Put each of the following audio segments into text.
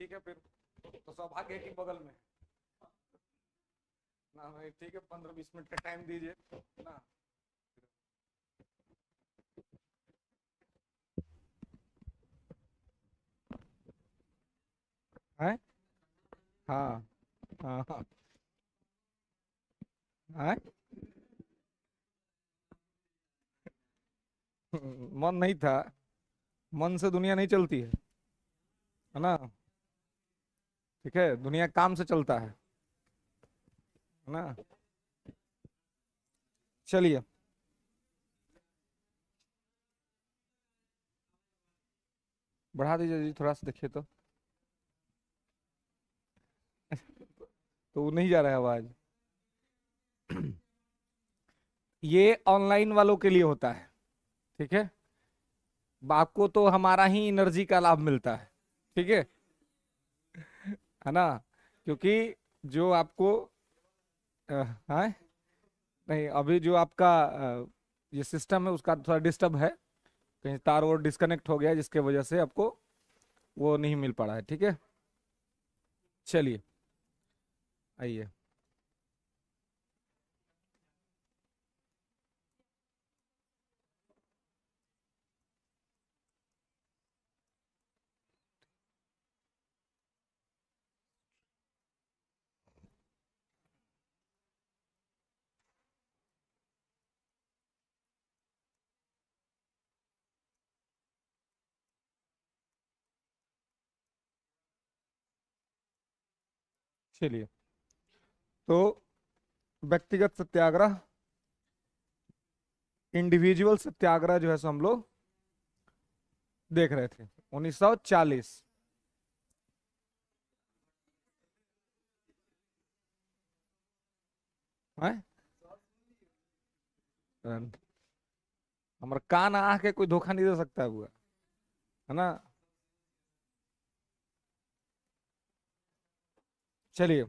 ठीक है फिर, तो सौभाग्य है कि बगल में ना भाई। ठीक है, 15-20 मिनट का टाइम दीजिए ना। है। हाँ हाँ हाँ। है? मन नहीं था। मन से दुनिया नहीं चलती है ना। ठीक है, दुनिया काम से चलता है ना। चलिए, बढ़ा दीजिए जी, थोड़ा सा देखिए तो। तो वो नहीं जा रहा है आवाज। ये ऑनलाइन वालों के लिए होता है। ठीक है, आपको तो हमारा ही एनर्जी का लाभ मिलता है। ठीक है ना। क्योंकि जो आपको हाँ, नहीं अभी जो आपका ये सिस्टम है उसका थोड़ा डिस्टर्ब है। कहीं तार और डिस्कनेक्ट हो गया जिसके वजह से आपको वो नहीं मिल पा रहा है। ठीक है, चलिए आइए। चलिए, तो व्यक्तिगत सत्याग्रह, इंडिविजुअल सत्याग्रह जो है सो हम लोग देख रहे थे 1940। है हमारा कान आह के कोई धोखा नहीं दे सकता हुआ, है ना। चलिए,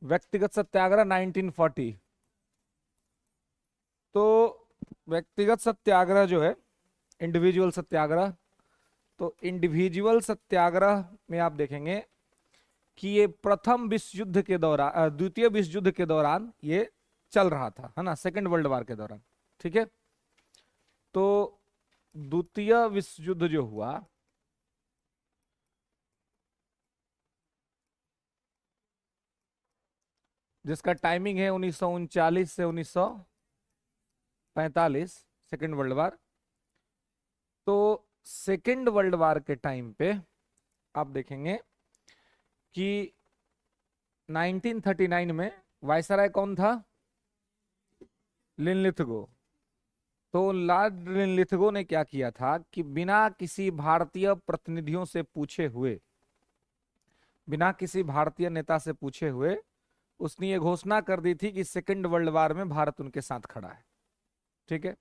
व्यक्तिगत सत्याग्रह 1940। तो व्यक्तिगत सत्याग्रह जो है, इंडिविजुअल सत्याग्रह, तो इंडिविजुअल सत्याग्रह में आप देखेंगे कि ये प्रथम विश्व युद्ध के दौरान, द्वितीय विश्व युद्ध के दौरान ये चल रहा था, है ना, सेकेंड वर्ल्ड वार के दौरान। ठीक है, तो द्वितीय विश्व युद्ध जो हुआ, जिसका टाइमिंग है 1939 से 1945, सेकेंड वर्ल्ड वार। तो सेकेंड वर्ल्ड वार के टाइम पे आप देखेंगे कि 1939 में वायसराय कौन था? लिनलिथगो। तो लॉर्ड लिनलिथगो ने क्या किया था कि बिना किसी भारतीय प्रतिनिधियों से पूछे हुए, बिना किसी भारतीय नेता से पूछे हुए, उसने ये घोषणा कर दी थी कि सेकेंड वर्ल्ड वार में भारत उनके साथ खड़ा है। ठीक है,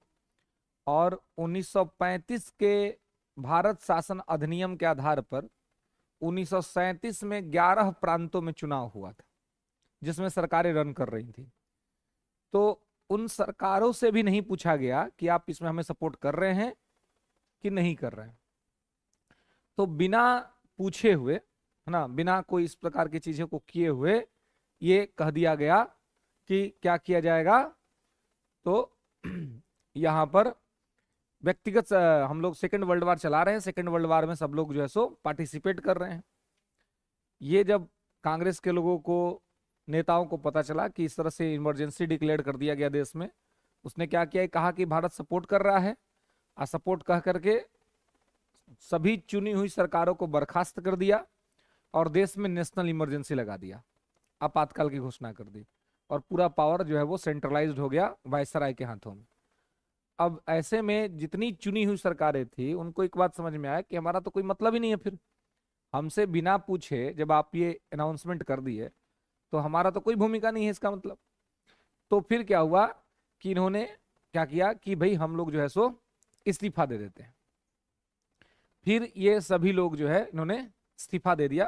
और 1935 के भारत शासन अधिनियम के आधार पर 1937 में 11 प्रांतों में चुनाव हुआ था, जिसमें सरकारें रन कर रही थी। तो उन सरकारों से भी नहीं पूछा गया कि आप इसमें हमें सपोर्ट कर रहे हैं कि नहीं कर रहे हैं। तो बिना पूछे हुए, है ना, बिना कोई इस प्रकार की चीजों को किए हुए ये कह दिया गया कि क्या किया जाएगा। तो यहां पर व्यक्तिगत हम लोग सेकेंड वर्ल्ड वार चला रहे हैं, सेकेंड वर्ल्ड वार में सब लोग जो है सो पार्टिसिपेट कर रहे हैं। ये जब कांग्रेस के लोगों को, नेताओं को पता चला कि इस तरह से इमरजेंसी डिक्लेयर कर दिया गया देश में, उसने क्या किया, कहा कि भारत सपोर्ट कर रहा है, और सपोर्ट कह करके सभी चुनी हुई सरकारों को बर्खास्त कर दिया और देश में नेशनल इमरजेंसी लगा दिया, आपातकाल की घोषणा कर दी, और पूरा पावर जो है वो सेंट्रलाइज्ड हो गया वायसराय के हाथों में। अब ऐसे में जितनी चुनी हुई सरकारें थी उनको एक बात समझ में आया कि हमारा तो कोई मतलब ही नहीं है, फिर हमसे बिना पूछे जब आप ये अनाउंसमेंट कर दिए तो हमारा तो कोई भूमिका नहीं है इसका मतलब। तो फिर क्या हुआ कि इन्होंने क्या किया कि भाई हम लोग जो है सो इस्तीफा दे देते हैं। फिर ये सभी लोग जो है इन्होंने इस्तीफा दे दिया।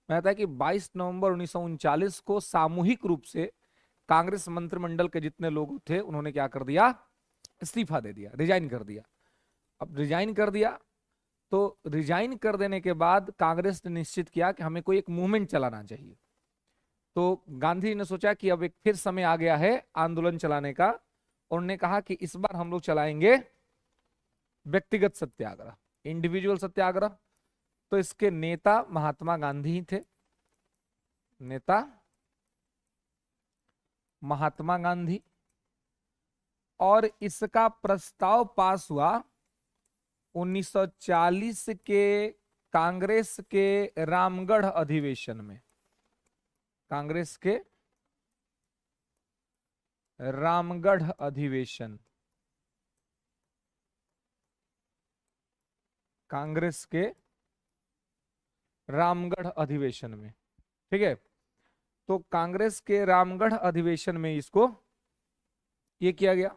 मैं कहता है कि 22 नवंबर 1939 को सामूहिक रूप से कांग्रेस मंत्रिमंडल के जितने लोग थे उन्होंने क्या कर दिया, इस्तीफा दे दिया, रिजाइन कर दिया। अब रिजाइन कर दिया तो रिजाइन कर देने के बाद कांग्रेस ने निश्चित किया कि हमें कोई एक मूवमेंट चलाना चाहिए। तो गांधी ने सोचा कि अब एक फिर समय आ गया है आंदोलन चलाने का, और उन्होंने कहा कि इस बार हम लोग चलाएंगे व्यक्तिगत सत्याग्रह, इंडिविजुअल सत्याग्रह। तो इसके नेता महात्मा गांधी ही थे, नेता महात्मा गांधी। और इसका प्रस्ताव पास हुआ 1940 के कांग्रेस के रामगढ़ अधिवेशन में। कांग्रेस के रामगढ़ अधिवेशन, कांग्रेस के रामगढ़ अधिवेशन में, ठीक है। तो कांग्रेस के रामगढ़ अधिवेशन में इसको ये किया गया,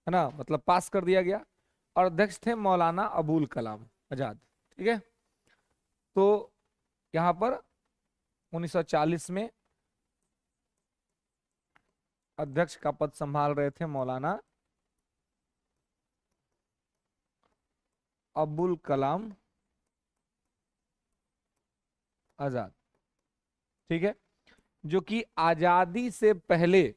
है ना, मतलब पास कर दिया गया। और अध्यक्ष थे मौलाना अबुल कलाम आजाद, ठीक है। तो यहां पर 1940 में अध्यक्ष का पद संभाल रहे थे मौलाना अबुल कलाम आजाद, ठीक है, जो कि आजादी से पहले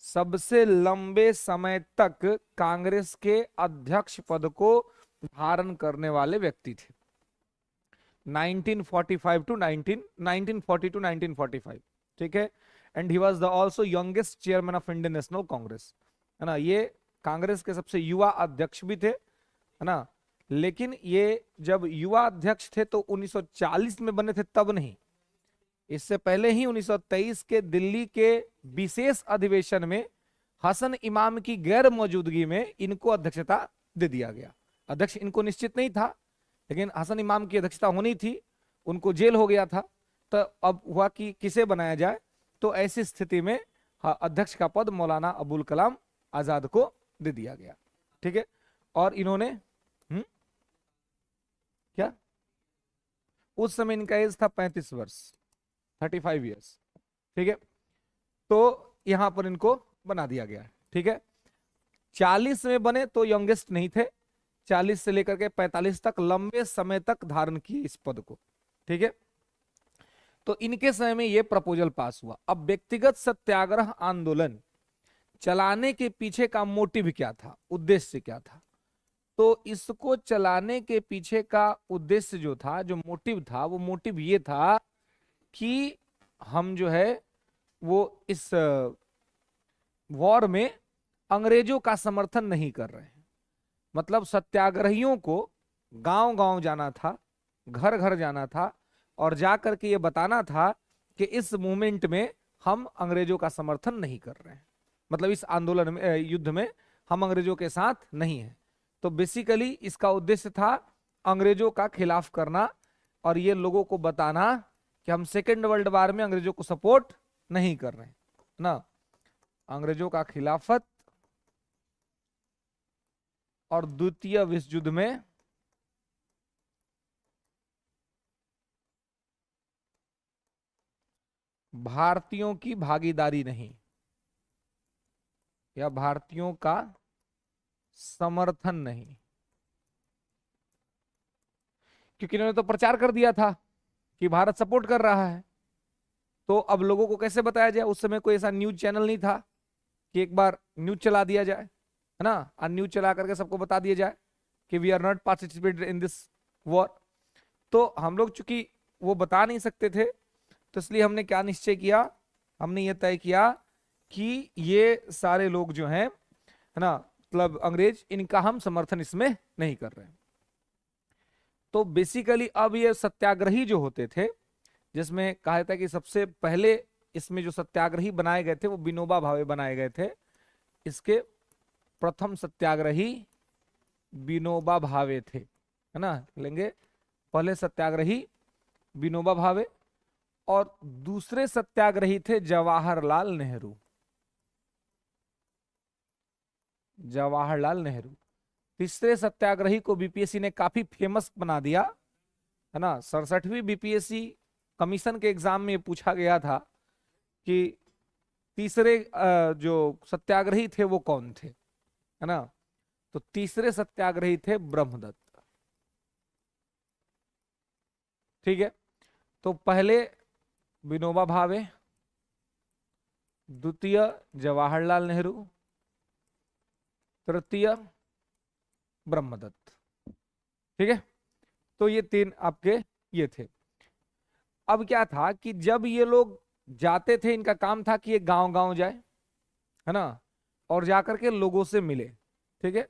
सबसे लंबे समय तक कांग्रेस के अध्यक्ष पद को धारण करने वाले व्यक्ति थे। 1940 टू 1945, ठीक है। And he was the also youngest chairman of Indian national Congress, है ना। ये कांग्रेस के सबसे युवा अध्यक्ष भी थे, है ना। लेकिन ये जब युवा अध्यक्ष थे तो 1940 में बने थे, तब नहीं, इससे पहले ही 1923 के दिल्ली के विशेष अधिवेशन में हसन इमाम की गैर मौजूदगी में इनको अध्यक्षता दे दिया गया। अध्यक्ष इनको निश्चित नहीं था, लेकिन हसन इमाम की अध्यक्षता होनी थी, उनको जेल हो गया था। तो अब हुआ कि किसे बनाया जाए, तो ऐसी स्थिति में अध्यक्ष का पद मौलाना अबुल कलाम आजाद को दे दिया गया, ठीक है। और इन्होंने क्या, उस समय इनका एज था 35 वर्ष, 35 ईयर्स, ठीक है। तो यहां पर इनको बना दिया गया, ठीक है। 40 में बने तो यंगेस्ट नहीं थे, 40 से लेकर के 45 तक लंबे समय तक धारण किए इस पद को, ठीक है। तो इनके समय में यह प्रपोजल पास हुआ। अब व्यक्तिगत सत्याग्रह आंदोलन चलाने के पीछे का मोटिव क्या था, उद्देश्य क्या था? तो इसको चलाने के पीछे का उद्देश्य जो था, जो मोटिव था, वो मोटिव ये था कि हम जो है वो इस वॉर में अंग्रेजों का समर्थन नहीं कर रहे हैं। मतलब सत्याग्रहियों को गांव गांव जाना था, घर घर जाना था, और जाकर के ये बताना था कि इस मूवमेंट में हम अंग्रेजों का समर्थन नहीं कर रहे हैं, मतलब इस आंदोलन में, युद्ध में हम अंग्रेजों के साथ नहीं हैं। तो बेसिकली इसका उद्देश्य था अंग्रेजों का खिलाफ करना, और ये लोगों को बताना कि हम सेकेंड वर्ल्ड वॉर में अंग्रेजों को सपोर्ट नहीं कर रहे हैं ना, अंग्रेजों का खिलाफत और द्वितीय विश्व युद्ध में भारतीयों की भागीदारी नहीं, या भारतीयों का समर्थन नहीं। क्योंकि इन्होंने तो प्रचार कर दिया था कि भारत सपोर्ट कर रहा है, तो अब लोगों को कैसे बताया जाए? उस समय कोई ऐसा न्यूज चैनल नहीं था कि एक बार न्यूज चला दिया जाए, है ना, और न्यूज चला करके सबको बता दिया जाए कि we are not participated in this war. तो हम लोग चूंकि वो बता नहीं सकते थे, तो इसलिए हमने क्या निश्चय किया, हमने ये तय किया कि ये सारे लोग जो हैं, है ना, मतलब अंग्रेज, इनका हम समर्थन इसमें नहीं कर रहे हैं। तो बेसिकली अब ये सत्याग्रही जो होते थे, जिसमें कहा था कि सबसे पहले इसमें जो सत्याग्रही बनाए गए थे वो विनोबा भावे बनाए गए थे। इसके प्रथम सत्याग्रही विनोबा भावे थे, है ना, लेंगे पहले सत्याग्रही विनोबा भावे, और दूसरे सत्याग्रही थे जवाहरलाल नेहरू, जवाहरलाल नेहरू। तीसरे सत्याग्रही को बीपीएससी ने काफी फेमस बना दिया, है ना। 67वीं बीपीएससी कमीशन के एग्जाम में पूछा गया था कि तीसरे जो सत्याग्रही थे वो कौन थे, है ना। तो तीसरे सत्याग्रही थे ब्रह्मदत्त, ठीक है, तो पहले विनोबा भावे, द्वितीय जवाहरलाल नेहरू, तृतीय ब्रह्मदत्त। ठीक है, तो ये तीन आपके ये थे। अब क्या था कि जब ये लोग जाते थे, इनका काम था कि ये गांव गांव जाए, है ना, और जाकर के लोगों से मिले। ठीक है,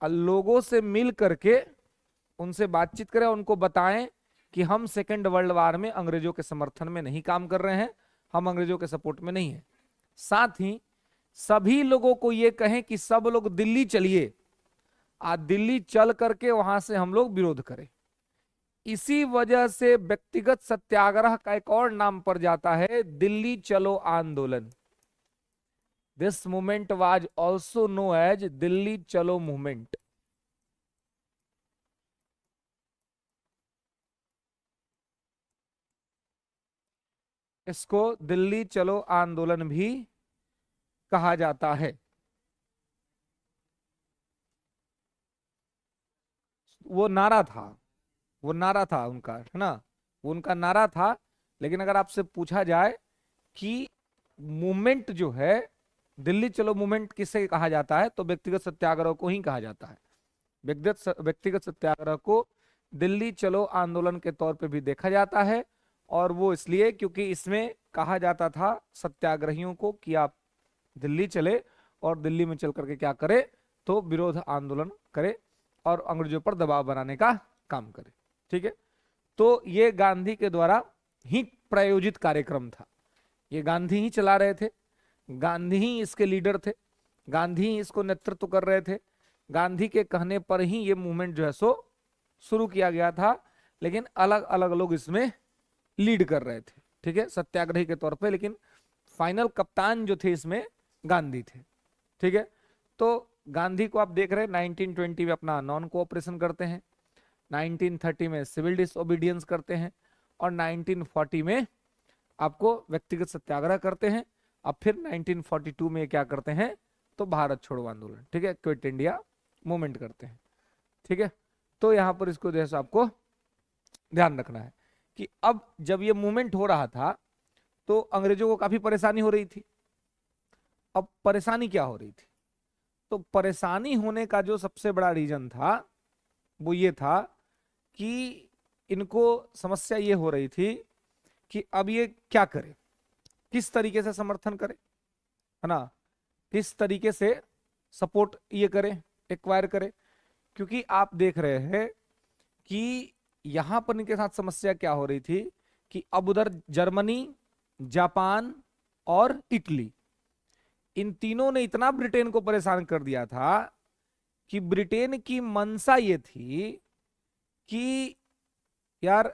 और लोगों से मिल करके उनसे बातचीत करें, उनको बताएं कि हम सेकेंड वर्ल्ड वार में अंग्रेजों के समर्थन में नहीं काम कर रहे हैं, हम अंग्रेजों के सपोर्ट में नहीं है। साथ ही सभी लोगों को ये कहें कि सब लोग दिल्ली चलिए, आज दिल्ली चल करके वहां से हम लोग विरोध करें। इसी वजह से व्यक्तिगत सत्याग्रह का एक और नाम पड़ जाता है, दिल्ली चलो आंदोलन। This movement was also known as Delhi Chalo movement. इसको दिल्ली चलो आंदोलन भी कहा जाता है। वो नारा था, वो नारा था उनका, है ना, वो उनका नारा था। लेकिन अगर आपसे पूछा जाए कि मूवमेंट जो है दिल्ली चलो मूवमेंट किसे कहा जाता है, तो व्यक्तिगत सत्याग्रह को ही कहा जाता है। व्यक्तिगत सत्याग्रह को दिल्ली चलो आंदोलन के तौर पे भी देखा जाता है, और वो इसलिए क्योंकि इसमें कहा जाता था सत्याग्रहियों को कि आप दिल्ली चले और दिल्ली में चल करके क्या करे, तो विरोध आंदोलन करे और अंग्रेजों पर दबाव बनाने का काम करे। ठीक है, तो ये गांधी के द्वारा ही प्रायोजित कार्यक्रम था, ये गांधी ही चला रहे थे, गांधी ही इसके लीडर थे, गांधी ही इसको नेतृत्व कर रहे थे, गांधी के कहने पर ही ये मूवमेंट जो है सो शुरू किया गया था। लेकिन अलग अलग लोग इसमें लीड कर रहे थे, ठीक है, सत्याग्रही के तौर पे, लेकिन फाइनल कप्तान जो थे इसमें गांधी थे। ठीक है, तो गांधी को आप देख रहे हैं 1920 में अपना नॉन कोऑपरेशन करते हैं, 1930 में सिविल डिसओबीडियंस करते हैं, और 1940 में आपको व्यक्तिगत सत्याग्रह करते हैं। अब फिर 1942 में क्या करते हैं, तो भारत छोड़ो आंदोलन, ठीक है, क्विट इंडिया मूवमेंट करते हैं। ठीक है, तो यहां पर इसको जैसे आपको ध्यान रखना है कि अब जब ये मूवमेंट हो रहा था तो अंग्रेजों को काफी परेशानी हो रही थी। अब परेशानी क्या हो रही थी, तो परेशानी होने का जो सबसे बड़ा रीजन था वो ये था कि इनको समस्या ये हो रही थी कि अब ये क्या करे, किस तरीके से समर्थन करे, है ना, किस तरीके से सपोर्ट ये करे, एक्वायर करे। क्योंकि आप देख रहे हैं कि यहां पर इनके साथ समस्या क्या हो रही थी कि अब उधर जर्मनी, जापान और इटली, इन तीनों ने इतना ब्रिटेन को परेशान कर दिया था कि ब्रिटेन की मंशा ये थी कि यार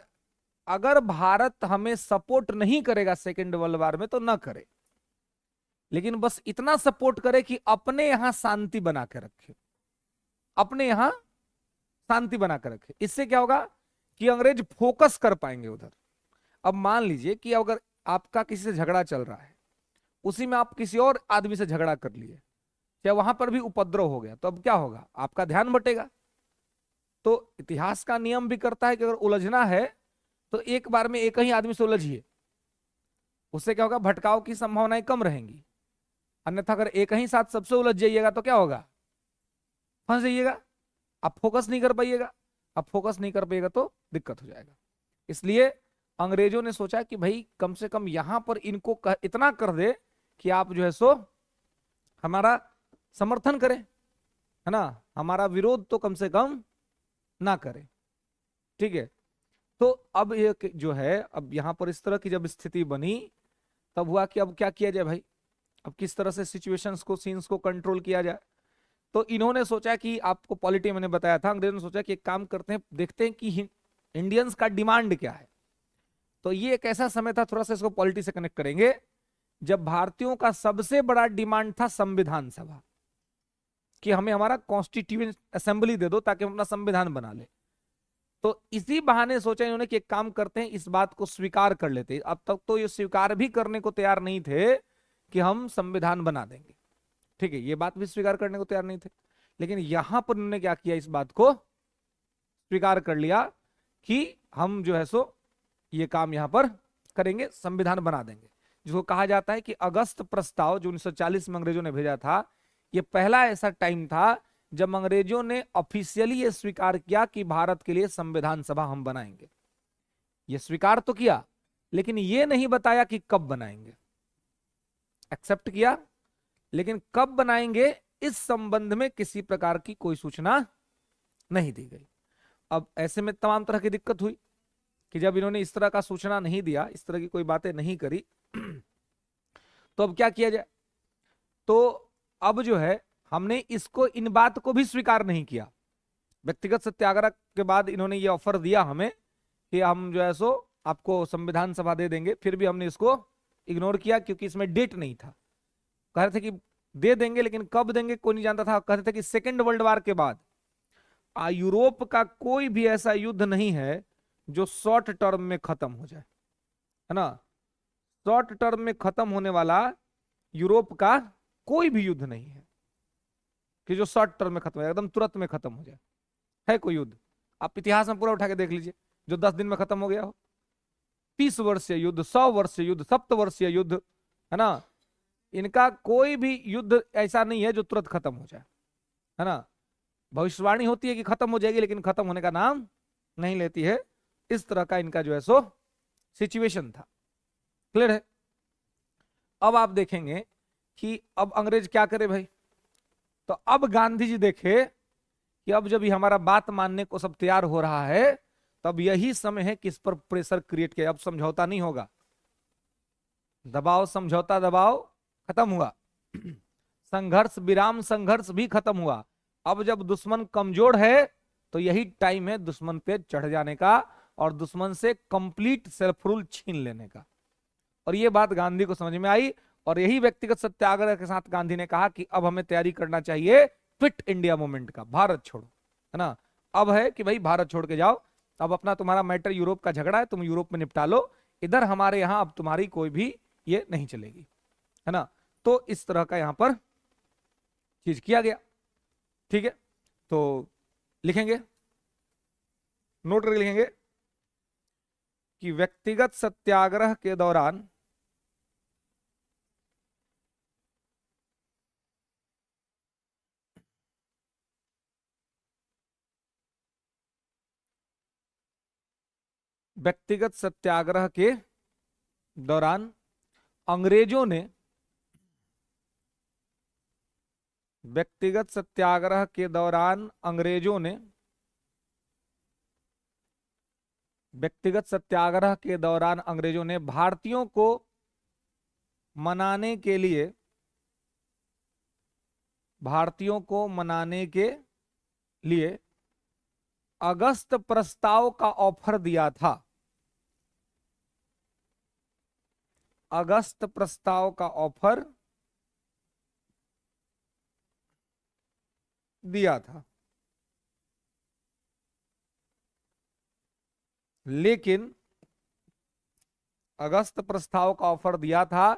अगर भारत हमें सपोर्ट नहीं करेगा सेकेंड वर्ल्ड वार में तो ना करे, लेकिन बस इतना सपोर्ट करे कि अपने यहां शांति बना के रखे, अपने यहां शांति बना के रखे। इससे क्या होगा कि अंग्रेज फोकस कर पाएंगे उधर। अब मान लीजिए कि अगर आपका किसी से झगड़ा चल रहा है, उसी में आप किसी और आदमी से झगड़ा कर लिए, या वहां पर भी उपद्रव हो गया, तो अब क्या होगा, आपका ध्यान बटेगा। तो इतिहास का नियम भी करता है कि अगर उलझना है तो एक बार में एक ही आदमी से उलझिए, उससे क्या होगा, भटकाव की संभावनाएं कम रहेंगी। अन्यथा अगर एक ही साथ सबसे उलझ जाइएगा तो क्या होगा, फंस जाइएगा, आप फोकस नहीं कर पाइएगा, आप फोकस नहीं कर पाइएगा तो दिक्कत हो जाएगा। इसलिए अंग्रेजों ने सोचा कि भाई कम से कम यहां पर इनको इतना कर दे कि आप जो है सो हमारा समर्थन करें, है ना, हमारा विरोध तो कम से कम ना करें। ठीक है, तो अब ये जो है, अब यहां पर इस तरह की जब स्थिति बनी, तब हुआ कि अब क्या किया जाए भाई, अब किस तरह से सिचुएशंस को, सीन्स को कंट्रोल किया जाए। तो इन्होंने सोचा कि आपको पॉलिटी मैंने बताया था, अंग्रेजों ने सोचा कि एक काम करते हैं, देखते हैं कि इंडियंस का डिमांड क्या है। तो ये एक ऐसा समय था, थोड़ा सा इसको पॉलिटी से कनेक्ट करेंगे, जब भारतीयों का सबसे बड़ा डिमांड था संविधान सभा, कि हमें हमारा कॉन्स्टिट्यूएंट असेंबली दे दो ताकि हम अपना संविधान बना ले। तो इसी बहाने सोचा इन्होंने कि एक काम करते हैं, इस बात को स्वीकार कर लेते। अब तक तो ये स्वीकार भी करने को तैयार नहीं थे कि हम संविधान बना देंगे, ठीक है, ये बात भी स्वीकार करने को तैयार नहीं थे। लेकिन यहां पर उन्होंने क्या किया, इस बात को स्वीकार कर लिया कि हम जो है सो ये काम यहां पर करेंगे, संविधान बना देंगे, जिसको कहा जाता है कि अगस्त प्रस्ताव जो 1940 में अंग्रेजों ने भेजा था। ये पहला ऐसा टाइम था जब अंग्रेजों ने ऑफिशियली ये स्वीकार किया कि भारत के लिए संविधान सभा हम बनाएंगे। ये स्वीकार तो किया, लेकिन ये नहीं बताया कि कब बनाएंगे। एक्सेप्ट किया, लेकिन कब बनाएंगे इस संबंध में किसी प्रकार की कोई सूचना नहीं दी गई। अब ऐसे में तमाम तरह की दिक्कत हुई कि जब इन्होंने इस तरह का सूचना नहीं दिया, इस तरह की कोई बातें नहीं करी, तो अब क्या किया जाए। तो अब जो है हमने इसको, इन बात को भी स्वीकार नहीं किया। व्यक्तिगत सत्याग्रह के बाद इन्होंने ये ऑफर दिया हमें कि हम जो है सो आपको संविधान सभा दे देंगे, फिर भी हमने इसको इग्नोर किया क्योंकि इसमें डेट नहीं था। कह रहे थे कि दे देंगे, लेकिन कब देंगे कोई नहीं जानता था। कह रहे थे कि सेकेंड वर्ल्ड वार के बाद यूरोप का कोई भी ऐसा युद्ध नहीं है जो शॉर्ट टर्म में खत्म हो जाए, है ना। शॉर्ट टर्म में खत्म होने वाला यूरोप का कोई भी युद्ध नहीं है कि जो शॉर्ट टर्म में खत्म हो जाए, एकदम तुरंत में खत्म हो जाए। है कोई युद्ध आप इतिहास में पूरा उठा के देख लीजिए जो 10 दिन में खत्म हो गया हो। 30 वर्षीय युद्ध, 100 वर्षीय युद्ध, सप्तवर्षीय युद्ध, है ना। इनका कोई भी युद्ध ऐसा नहीं है जो तुरंत खत्म हो जाए, है ना। भविष्यवाणी होती है कि खत्म हो जाएगी, लेकिन खत्म होने का नाम नहीं लेती है। इस तरह का इनका जो है सो सिचुएशन था। क्लियर है। अब आप देखेंगे कि अब अंग्रेज क्या करे भाई। तो अब गांधी जी देखे कि अब जब ये हमारा बात मानने को सब तैयार हो रहा है, तब यही समय है कि इस पर प्रेशर क्रिएट किया। अब समझौता नहीं होगा, दबाव समझौता दबाव खत्म हुआ, संघर्ष विराम संघर्ष भी खत्म हुआ। अब जब दुश्मन कमजोर है तो यही टाइम है दुश्मन पे चढ़ जाने का और दुश्मन से कंप्लीट सेल्फ रूल छीन लेने का। और ये बात गांधी को समझ में आई, और यही व्यक्तिगत सत्याग्रह के साथ गांधी ने कहा कि अब हमें तैयारी करना चाहिए क्विट इंडिया मूवमेंट का, भारत छोड़ो, है ना। अब है कि भाई भारत छोड़ के जाओ, अब अपना तुम्हारा मैटर यूरोप का झगड़ा है, तुम यूरोप में निपटा लो, इधर हमारे यहां अब तुम्हारी कोई भी ये नहीं चलेगी, है ना। तो इस तरह का यहां पर चीज किया गया। ठीक है, तो लिखेंगे, नोट लिखेंगे कि व्यक्तिगत सत्याग्रह के दौरान व्यक्तिगत सत्याग्रह के दौरान अंग्रेजों ने व्यक्तिगत सत्याग्रह के दौरान अंग्रेजों ने व्यक्तिगत सत्याग्रह के दौरान अंग्रेजों ने भारतीयों को मनाने के लिए अगस्त प्रस्ताव का ऑफर दिया था। अगस्त प्रस्ताव का ऑफर दिया था, लेकिन अगस्त प्रस्ताव का ऑफर दिया था,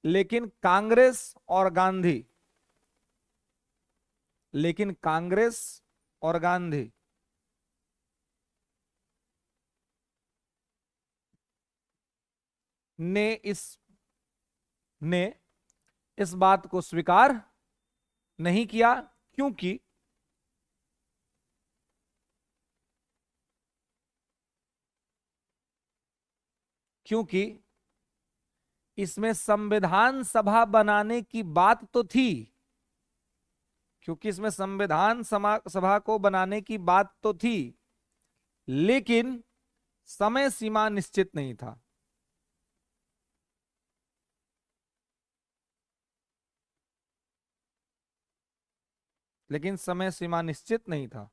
लेकिन कांग्रेस और गांधी ने इस बात को स्वीकार नहीं किया, क्योंकि इसमें संविधान सभा बनाने की बात तो थी, सभा को बनाने की बात तो थी, लेकिन समय सीमा निश्चित नहीं था। लेकिन समय सीमा निश्चित नहीं था।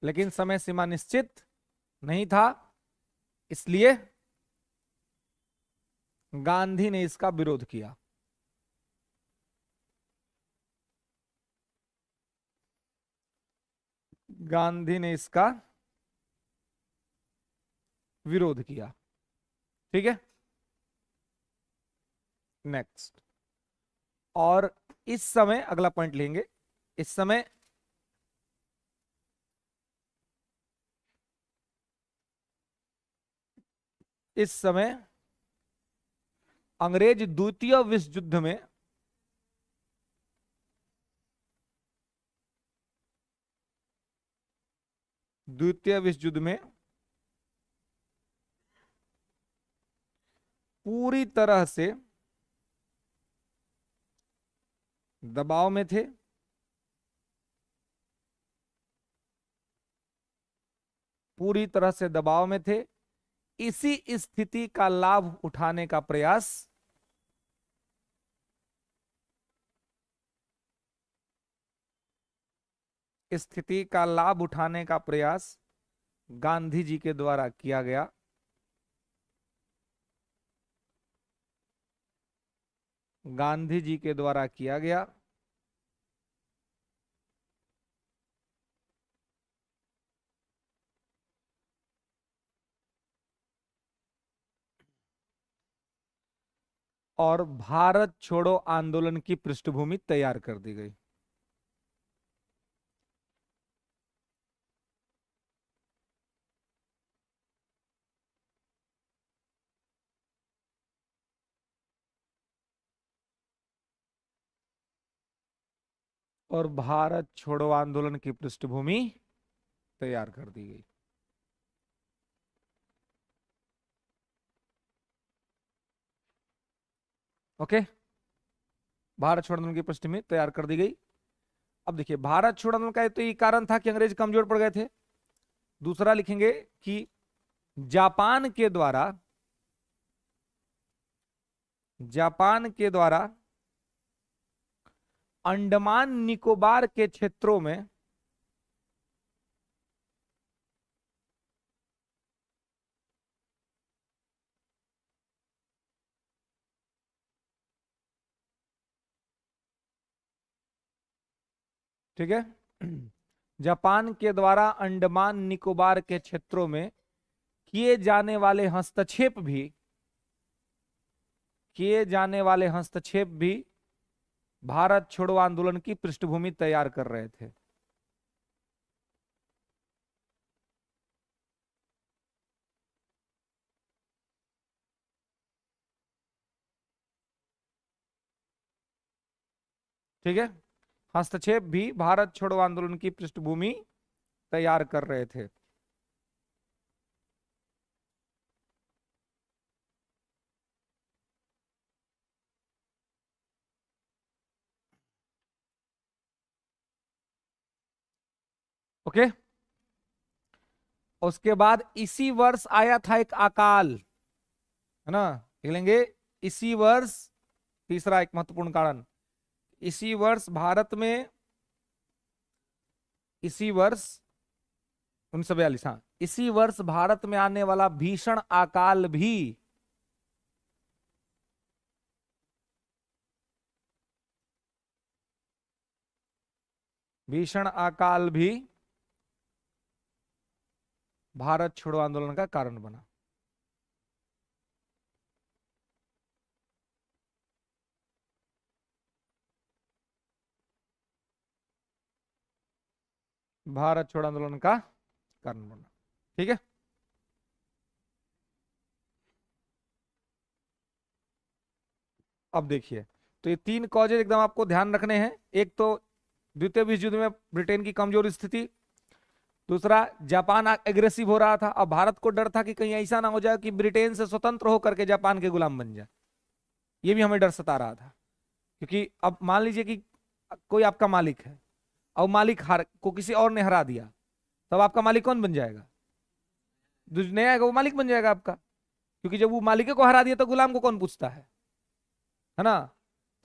लेकिन समय सीमा निश्चित नहीं था, इसलिए गांधी ने इसका विरोध किया। गांधी ने इसका विरोध किया। ठीक है, नेक्स्ट। और इस समय अगला पॉइंट लेंगे। इस समय इस समय अंग्रेज द्वितीय विश्व युद्ध में पूरी तरह से दबाव में थे। पूरी तरह से दबाव में थे। इसी स्थिति का लाभ उठाने का प्रयास गांधी जी के द्वारा किया गया। गांधी जी के द्वारा किया गया। और भारत छोड़ो आंदोलन की पृष्ठभूमि तैयार कर दी गई। और भारत छोड़ो आंदोलन की पृष्ठभूमि तैयार कर दी गई। ओके, भारत छोड़ो आंदोलन की पृष्ठभूमि तैयार कर दी गई। अब देखिए, भारत छोड़ो आंदोलन का तो ये कारण था कि अंग्रेज कमजोर पड़ गए थे। दूसरा लिखेंगे कि जापान के द्वारा अंडमान निकोबार के क्षेत्रों में ठीक है, जापान के द्वारा अंडमान निकोबार के क्षेत्रों में किए जाने वाले हस्तक्षेप भी भारत छोड़ो आंदोलन की पृष्ठभूमि तैयार कर रहे थे। ठीक है, हस्तक्षेप भी भारत छोड़ो आंदोलन की पृष्ठभूमि तैयार कर रहे थे। ओके, उसके बाद इसी वर्ष आया था एक अकाल, है ना, लिख लेंगे इसी वर्ष। तीसरा एक महत्वपूर्ण कारण, इसी वर्ष भारत में, इसी वर्ष 1942, हाँ, इसी वर्ष भारत में आने वाला भीषण अकाल भी भारत छोड़ो आंदोलन का कारण बना। भारत छोड़ो आंदोलन का कारण बना। ठीक है, अब देखिए, तो ये 3 कॉजेज एकदम आपको ध्यान रखने हैं। एक तो द्वितीय विश्व युद्ध में ब्रिटेन की कमजोर स्थिति, दूसरा जापान एग्रेसिव हो रहा था। अब भारत को डर था कि कहीं ऐसा ना हो जाए कि ब्रिटेन से स्वतंत्र होकर के जापान के गुलाम बन जाए। ये भी हमें डर सता रहा था, क्योंकि अब मान लीजिए कि कोई आपका मालिक है और मालिक हार को किसी और ने हरा दिया, तब आपका मालिक कौन बन जाएगा? नया आएगा वो मालिक बन जाएगा आपका, क्योंकि जब वो मालिक को हरा दिया तो गुलाम को कौन पूछता है ना।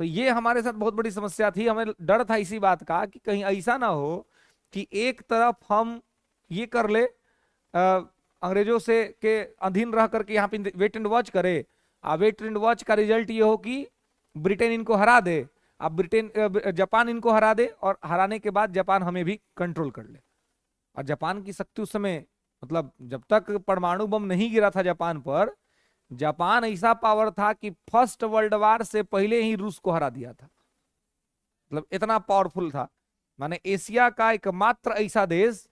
तो ये हमारे साथ बहुत बड़ी समस्या थी। हमें डर था इसी बात का कि कहीं ऐसा ना हो कि एक तरफ हम ये कर ले, अंग्रेजों से के अधीन रह करके यहाँ पे वेट एंड वॉच करे, वेट एंड वॉच का रिजल्ट ये हो कि ब्रिटेन इनको हरा दे, अब जापान इनको हरा दे, और हराने के बाद जापान हमें भी कंट्रोल कर ले। और जापान की शक्ति उस समय, मतलब जब तक परमाणु बम नहीं गिरा था जापान पर, जापान ऐसा पावर था कि फर्स्ट वर्ल्ड वार से पहले ही रूस को हरा दिया था। मतलब इतना पावरफुल था। माने एशिया का एकमात्र ऐसा देश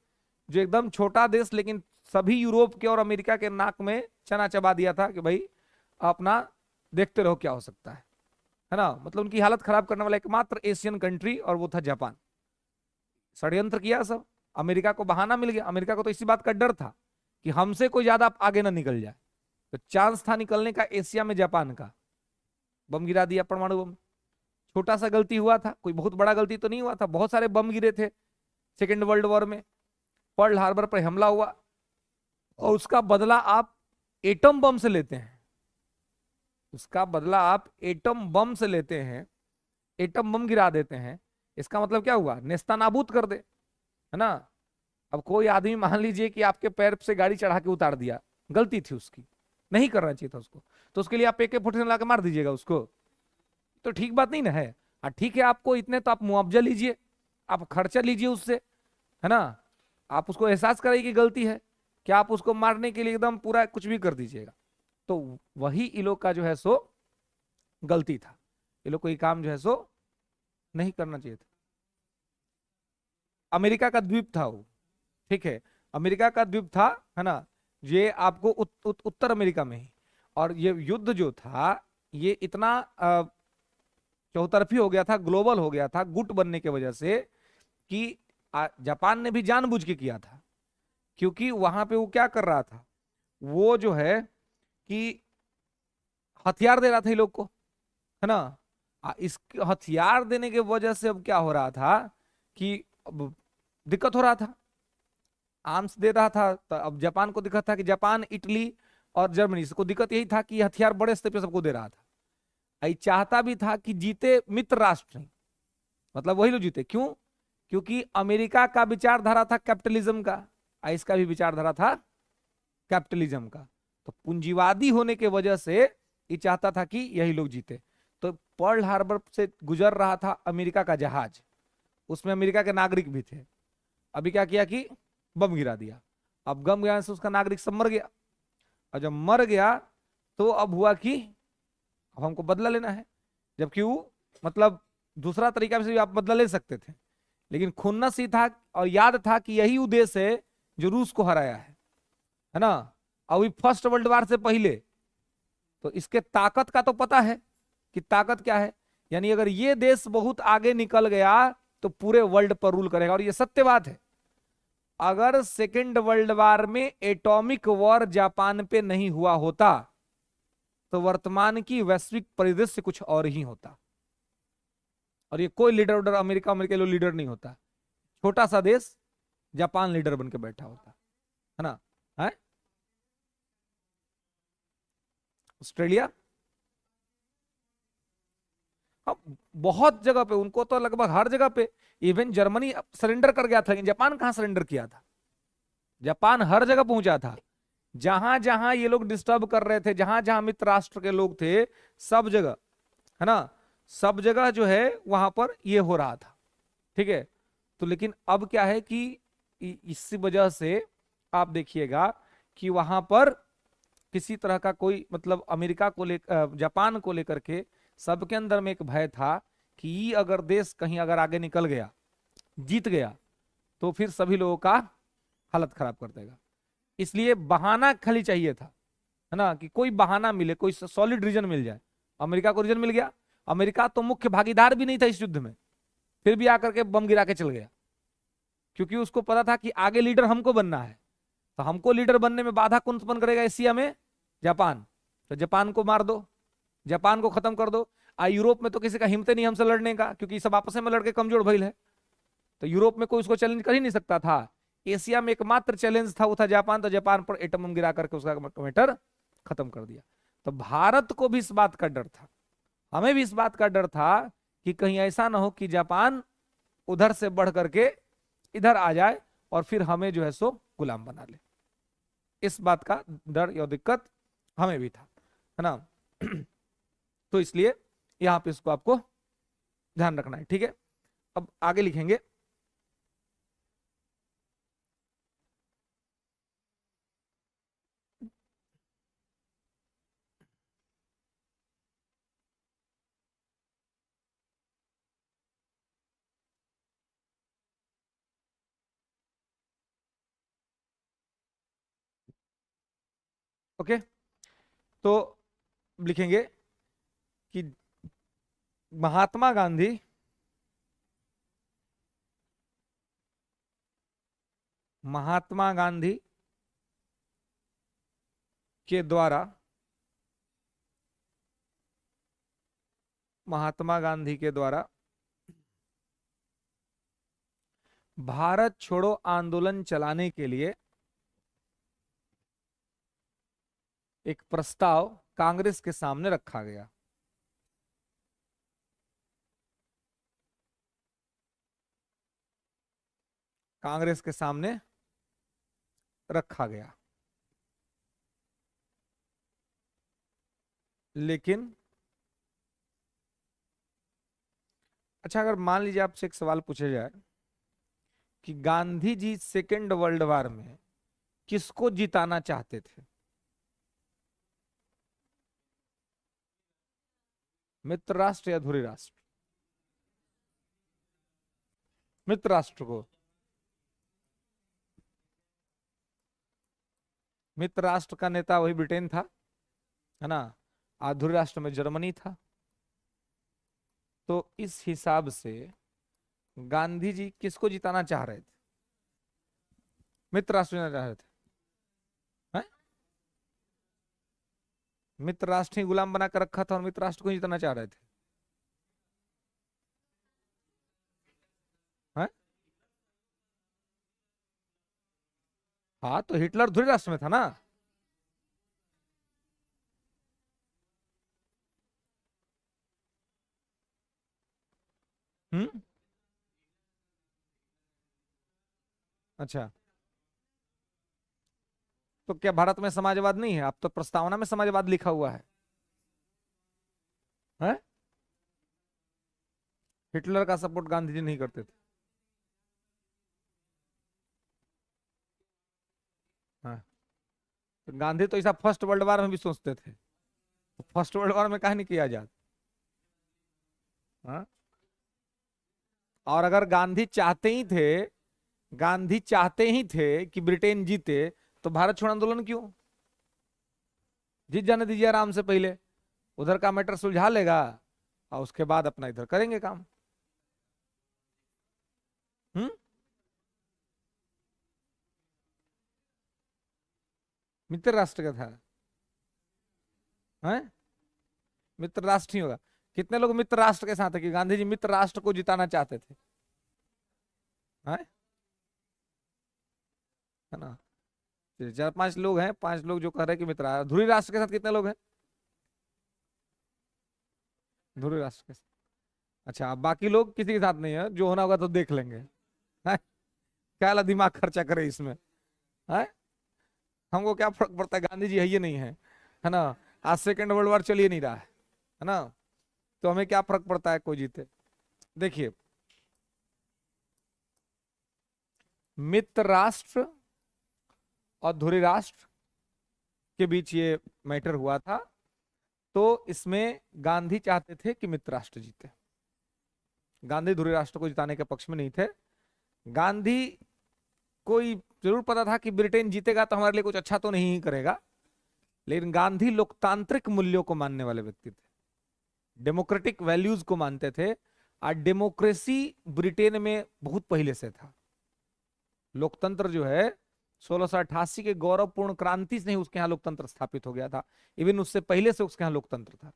जो एकदम छोटा देश लेकिन सभी यूरोप के और अमेरिका के नाक में चना चबा दिया था कि भाई अपना देखते रहो क्या हो सकता है ना। मतलब उनकी हालत खराब करने वाला एकमात्र एशियन कंट्री, और वो था जापान। षड्यंत्र किया सब, अमेरिका को बहाना मिल गया। अमेरिका को तो इसी बात का डर था कि हमसे कोई ज्यादा आगे ना निकल जाए, तो चांस था निकलने का एशिया में जापान का। बम गिरा दिया, परमाणु बम। छोटा सा गलती हुआ था, कोई बहुत बड़ा गलती तो नहीं हुआ था, बहुत सारे बम गिरे थे सेकेंड वर्ल्ड वॉर में। पर्ल हार्बर पर हमला हुआ, और उसका बदला आप एटम बम से लेते हैं। उसका बदला आप एटम बम से लेते हैं, एटम बम गिरा देते हैं। इसका मतलब क्या हुआ, नेस्ता नाबूद कर दे, है ना। अब कोई आदमी मान लीजिए कि आपके पैर से गाड़ी चढ़ा के उतार दिया, गलती थी उसकी, नहीं करना चाहिए था उसको, तो उसके लिए आप AK-47 ला के मार दीजिएगा उसको, तो ठीक बात नहीं ना है। हाँ ठीक है, आपको इतने तो आप मुआवजा लीजिए, आप खर्चा लीजिए उससे, है ना। आप उसको एहसास कराइए कि गलती है, क्या आप उसको मारने के लिए एकदम पूरा कुछ भी कर दीजिएगा। तो वही इन लोग का जो है सो गलती था, ये लोग को ये काम जो है सो नहीं करना चाहिए था। अमेरिका का द्वीप था वो, ठीक है, अमेरिका का द्वीप था, है ना। ये आपको उत्तर अमेरिका में ही। और ये युद्ध जो था, ये इतना चौतरफी हो गया था, ग्लोबल हो गया था गुट बनने की वजह से, कि जापान ने भी जानबूझ के किया था। क्योंकि वहां पे वो क्या कर रहा था, वो जो है कि हथियार दे रहा था ये लोग को, है ना। इस हथियार देने के वजह से अब क्या हो रहा था कि अब दिक्कत हो रहा था, आर्म्स दे रहा था, तो अब जापान को दिक्कत था कि जापान, इटली और जर्मनी को दिक्कत यही था कि हथियार बड़े स्तर पे सबको दे रहा था। आई चाहता भी था कि जीते मित्र राष्ट्र नहीं, मतलब वही लोग जीते। क्यों? क्योंकि अमेरिका का विचारधारा था कैपिटलिज्म का, इसका भी विचारधारा था कैपिटलिज्म का। तो पूंजीवादी होने के वजह से ये चाहता था कि यही लोग जीते। तो पर्ल हार्बर से गुजर रहा था अमेरिका का जहाज, उसमें अमेरिका के नागरिक भी थे। अभी क्या किया कि बम गिरा दिया। अब बम गिराने से उसका नागरिक सब मर गया, और जब मर गया तो अब हुआ कि अब हमको बदला लेना है। जबकि वो मतलब दूसरा तरीका से भी आप बदला ले सकते थे, लेकिन खुन्नस ही था और याद था कि यही उद्देश्य है जो रूस को हराया है ना। अभी फर्स्ट वर्ल्ड वार से पहले तो इसके ताकत का तो पता है कि ताकत क्या है। यानी अगर ये देश बहुत आगे निकल गया तो पूरे वर्ल्ड पर रूल करेगा, और ये सत्य बात है। अगर सेकेंड वर्ल्ड वार में एटॉमिक वॉर जापान पे नहीं हुआ होता तो वर्तमान की वैश्विक परिदृश्य कुछ और ही होता। और ये कोई लीडर उडर अमेरिका अमेरिका लोग लीडर नहीं होता, छोटा सा देश जापान लीडर बन के बैठा होता, है ना। है ऑस्ट्रेलिया, हाँ, बहुत जगह पे उनको तो लगभग हर जगह पे, इवन जर्मनी सरेंडर कर गया था, लेकिन जापान कहां सरेंडर किया था। जापान हर जगह पहुंचा था, जहां जहां ये लोग डिस्टर्ब कर रहे थे, जहां जहां मित्र राष्ट्र के लोग थे, सब जगह, है ना, सब जगह जो है वहां पर ये हो रहा था, ठीक है। तो लेकिन अब क्या है कि इसी वजह से आप देखिएगा कि वहां पर किसी तरह का कोई मतलब अमेरिका को लेकर, जापान को लेकर के सबके अंदर में एक भय था कि ये अगर देश कहीं अगर आगे निकल गया, जीत गया, तो फिर सभी लोगों का हालत खराब कर देगा। इसलिए बहाना खाली चाहिए था, है ना, कि कोई बहाना मिले, कोई सॉलिड रीजन मिल जाए। अमेरिका को रीजन मिल गया, अमेरिका तो मुख्य भागीदार भी नहीं था इस युद्ध में, फिर भी आकर के बम गिरा के चल गया, क्योंकि उसको पता था कि आगे लीडर हमको बनना है। तो हमको लीडर बनने में बाधा कौन उत्पन्न करेगा एशिया में? जापान। तो जापान को मार दो, जापान को खत्म कर दो। यूरोप में तो किसी का हिम्मत नहीं हमसे लड़ने का, क्योंकि सब आपस में लड़के कमजोर भइल है। तो यूरोप में कोई उसको चैलेंज कर ही नहीं सकता था। एशिया में एकमात्र चैलेंज था, वो था जापान। तो जापान पर एटम बम गिरा करके उसका मैटर खत्म कर दिया। तो भारत को भी इस बात का डर था, हमें भी इस बात का डर था कि कहीं ऐसा ना हो कि जापान उधर से बढ़ करके इधर आ जाए और फिर हमें जो है सो गुलाम बना ले। इस बात का डर या दिक्कत हमें भी था, है ना। तो इसलिए यहां पे इसको आपको ध्यान रखना है, ठीक है। अब आगे लिखेंगे। ओके। तो लिखेंगे कि महात्मा गांधी महात्मा गांधी के द्वारा महात्मा गांधी के द्वारा भारत छोड़ो आंदोलन चलाने के लिए एक प्रस्ताव कांग्रेस के सामने रखा गया। कांग्रेस के सामने रखा गया। लेकिन अच्छा, अगर मान लीजिए आपसे एक सवाल पूछा जाए कि Gandhi ji second world war में किसको जिताना चाहते थे? मित्र राष्ट्र या धुरी राष्ट्र? मित्र राष्ट्र को। मित्र राष्ट्र का नेता वही ब्रिटेन था, है ना। धुरी राष्ट्र में जर्मनी था। तो इस हिसाब से गांधी जी किसको जिताना चाह रहे थे? मित्र राष्ट्र जिताना चाह रहे थे। हैं? मित्र राष्ट्र ही गुलाम बनाकर रखा था और मित्र राष्ट्र को जिताना चाह रहे थे। हैं? हाँ, तो हिटलर धुरी राष्ट्र में था ना। हम्म। अच्छा, तो क्या भारत में समाजवाद नहीं है? आप तो प्रस्तावना में समाजवाद लिखा हुआ है। हैं? हिटलर का सपोर्ट गांधी जी नहीं करते थे। हाँ, तो गांधी तो ऐसा फर्स्ट वर्ल्ड वॉर में भी सोचते थे, तो फर्स्ट वर्ल्ड वॉर में काहे नहीं किया आजाद? हाँ? और अगर गांधी चाहते ही थे कि ब्रिटेन जीते, तो भारत छोड़ आंदोलन क्यों? जीत जाने दीजिए आराम से, पहले उधर का मैटर सुलझा लेगा और उसके बाद अपना इधर करेंगे काम। हम्म। मित्र राष्ट्र का था। हैं? मित्र राष्ट्र ही होगा। कितने लोग मित्र राष्ट्र के साथ है कि गांधी जी मित्र राष्ट्र को जिताना चाहते थे? हैं? है ना। तो 4-5 लोग हैं, 5 लोग जो कह रहे हैं कि मित्र ध्रुवी राष्ट्र के साथ कितने लोग हैं? ध्रुवी राष्ट्र के साथ। अच्छा, अब बाकी लोग किसी के साथ नहीं है, जो होना होगा तो देख लेंगे। हैं? क्या ला दिमाग खर्चा करे इसमें? है? हमको क्या फर्क पड़ता है, गांधी जी है ये नहीं है ना। आज सेकेंड वर्ल्ड वॉर चलिए नहीं रहा है ना। तो हमें क्या फर्क पड़ता है कोई जीते। देखिए, मित्र राष्ट्र और धुरी राष्ट्र के बीच ये मैटर हुआ था। तो इसमें गांधी चाहते थे कि मित्र राष्ट्र जीते। गांधी धुरी राष्ट्र को जिताने के पक्ष में नहीं थे। गांधी कोई जरूर पता था कि ब्रिटेन जीतेगा तो हमारे लिए कुछ अच्छा तो नहीं करेगा, लेकिन गांधी लोकतांत्रिक मूल्यों को मानने वाले व्यक्ति थे, डेमोक्रेटिक वैल्यूज को मानते थे। और डेमोक्रेसी ब्रिटेन में बहुत पहले से था। लोकतंत्र जो है 1688 के गौरवपूर्ण क्रांति से ही उसके यहाँ लोकतंत्र स्थापित हो गया था। इवन उससे पहले से उसके यहाँ लोकतंत्र था।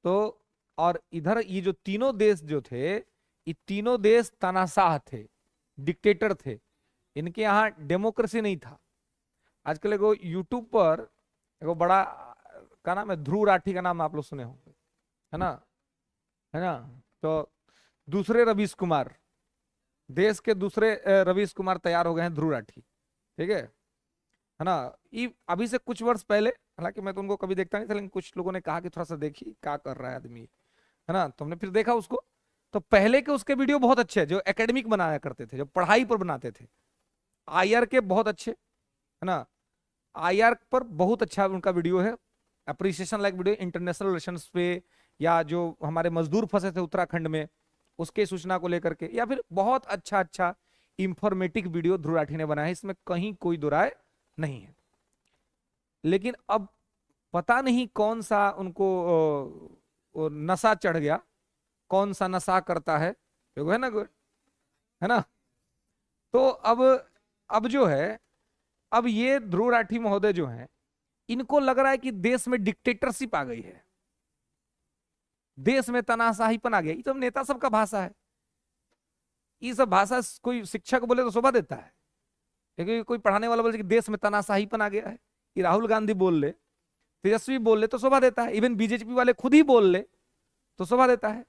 तो और इधर ये जो तीनों देश जो थे, ये तीनों देश तानाशाह थे, डिक्टेटर थे। इनके यहाँ डेमोक्रेसी नहीं था। आजकल एगो यूट्यूब पर एगो बड़ा का नाम है, ध्रुव राठी का नाम आप लोग सुने होंगे, है ना। है ना। तो दूसरे रवीश कुमार, देश के दूसरे रवीश कुमार तैयार हो गए हैं, ध्रुव राठी। ठीक है ना। ये अभी से कुछ वर्ष पहले, हालांकि मैं तो उनको कभी देखता नहीं था, लेकिन कुछ लोगों ने कहा कि थोड़ा सा देखिए क्या कर रहा है आदमी, है ना। तो हमने फिर देखा उसको। तो पहले के उसके वीडियो बहुत अच्छे हैं, जो एकेडमिक बनाया करते थे, जो पढ़ाई पर बनाते थे। आईआर के बहुत अच्छे, है ना। आईआर पर बहुत अच्छा उनका वीडियो है, appreciation like video, international relations पे, या जो हमारे मजदूर फंसे थे उत्तराखंड में उसके सूचना को लेकर के, या फिर बहुत अच्छा अच्छा इंफॉर्मेटिव वीडियो ध्रुव राठी ने बनाया है। इसमें कहीं कोई दो राय नहीं है। लेकिन अब पता नहीं कौन सा उनको नशा चढ़ गया, कौन सा नशा करता है, देखो है ना, है ना। तो अब जो है, अब ये ध्रुव राठी महोदय जो हैं, इनको लग रहा है कि देश में डिक्टेटरशिप आ गई है, देश में तानाशाहीपन आ गया। ये तो नेता सबका भाषा है, ये सब भाषा कोई शिक्षक बोले तो शोभा देता है, लेकिन कोई पढ़ाने वाला बोले कि देश में तानाशाहीपन आ गया है, ये राहुल गांधी बोल ले, तेजस्वी बोल ले तो शोभा देता है, इवन बीजेपी वाले खुद ही बोल ले तो शोभा देता है।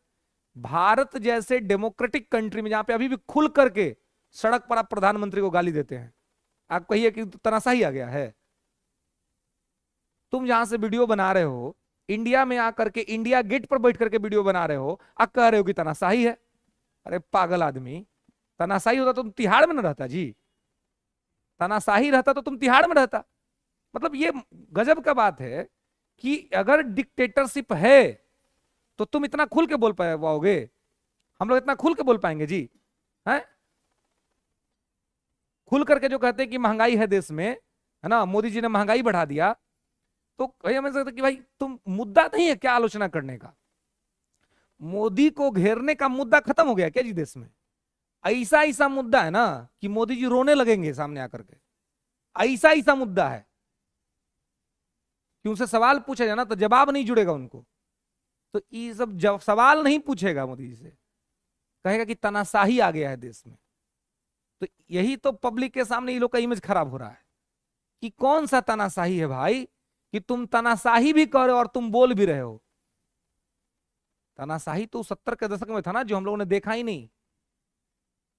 भारत जैसे डेमोक्रेटिक कंट्री में, जहां पे अभी भी खुल करके सड़क पर आप प्रधानमंत्री को गाली देते हैं, आप कहिए कि तानाशाही आ गया है। तुम जहां से वीडियो बना रहे हो, इंडिया में आकर के इंडिया गेट पर बैठ करके वीडियो बना रहे हो, आप कह रहे हो कि तानाशाही है। अरे पागल आदमी, तानाशाही होता तो तुम तिहाड़ में न रहता जी, तानाशाही रहता तो तुम तिहाड़ में रहता। मतलब ये गजब का बात है कि अगर डिक्टेटरशिप है तो तुम इतना खुल के बोल पाओगे, हम लोग इतना खुल के बोल पाएंगे जी? हैं? खुल करके जो कहते हैं कि महंगाई है देश में, है ना, मोदी जी ने महंगाई बढ़ा दिया, तो हमें लगता है कि भाई तुम मुद्दा नहीं है क्या आलोचना करने का? मोदी को घेरने का मुद्दा खत्म हो गया क्या जी देश में? ऐसा ऐसा मुद्दा है ना कि मोदी जी रोने लगेंगे सामने आकर के, ऐसा ऐसा मुद्दा है कि उनसे सवाल पूछा जाए ना तो जवाब नहीं जुड़ेगा उनको। तो ये सब जब सवाल नहीं पूछेगा मोदी जी से, कहेगा कि तानाशाही आ गया है देश में। तो यही तो पब्लिक के सामने ये लोग का इमेज खराब हो रहा है कि कौन सा तानाशाही है भाई, कि तुम तानाशाही भी कर रहे हो और तुम बोल भी रहे हो। तानाशाही तो 70 के दशक में था ना, जो हम लोगों ने देखा ही नहीं।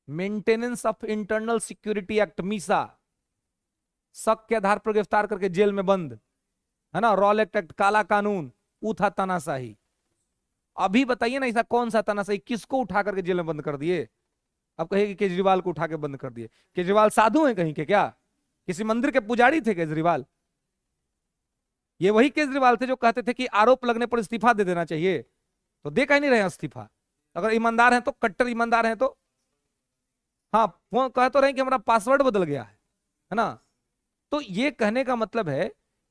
Maintenance of internal security act, Misa, शक के आधार पर गिरफ्तार करके जेल में बंद, है ना, रॉल एक्ट, काला कानून, वो था तानाशाही। अभी बताइए ना ऐसा कौन सा तानाशाही, किसको उठा करके जेल में बंद कर दिए? अब कहेगी केजरीवाल को उठा के बंद कर दिए। केजरीवाल साधु हैं कहीं के क्या? किसी मंदिर के पुजारी थे केजरीवाल? ये वही केजरीवाल थे जो कहते थे कि आरोप लगने पर इस्तीफा दे देना चाहिए, तो दे कहीं नहीं रहे इस्तीफा। अगर ईमानदार हैं तो, कट्टर ईमानदार हैं तो, हाँ वो कह तो रहे कि हमारा पासवर्ड बदल गया है ना। तो ये कहने का मतलब है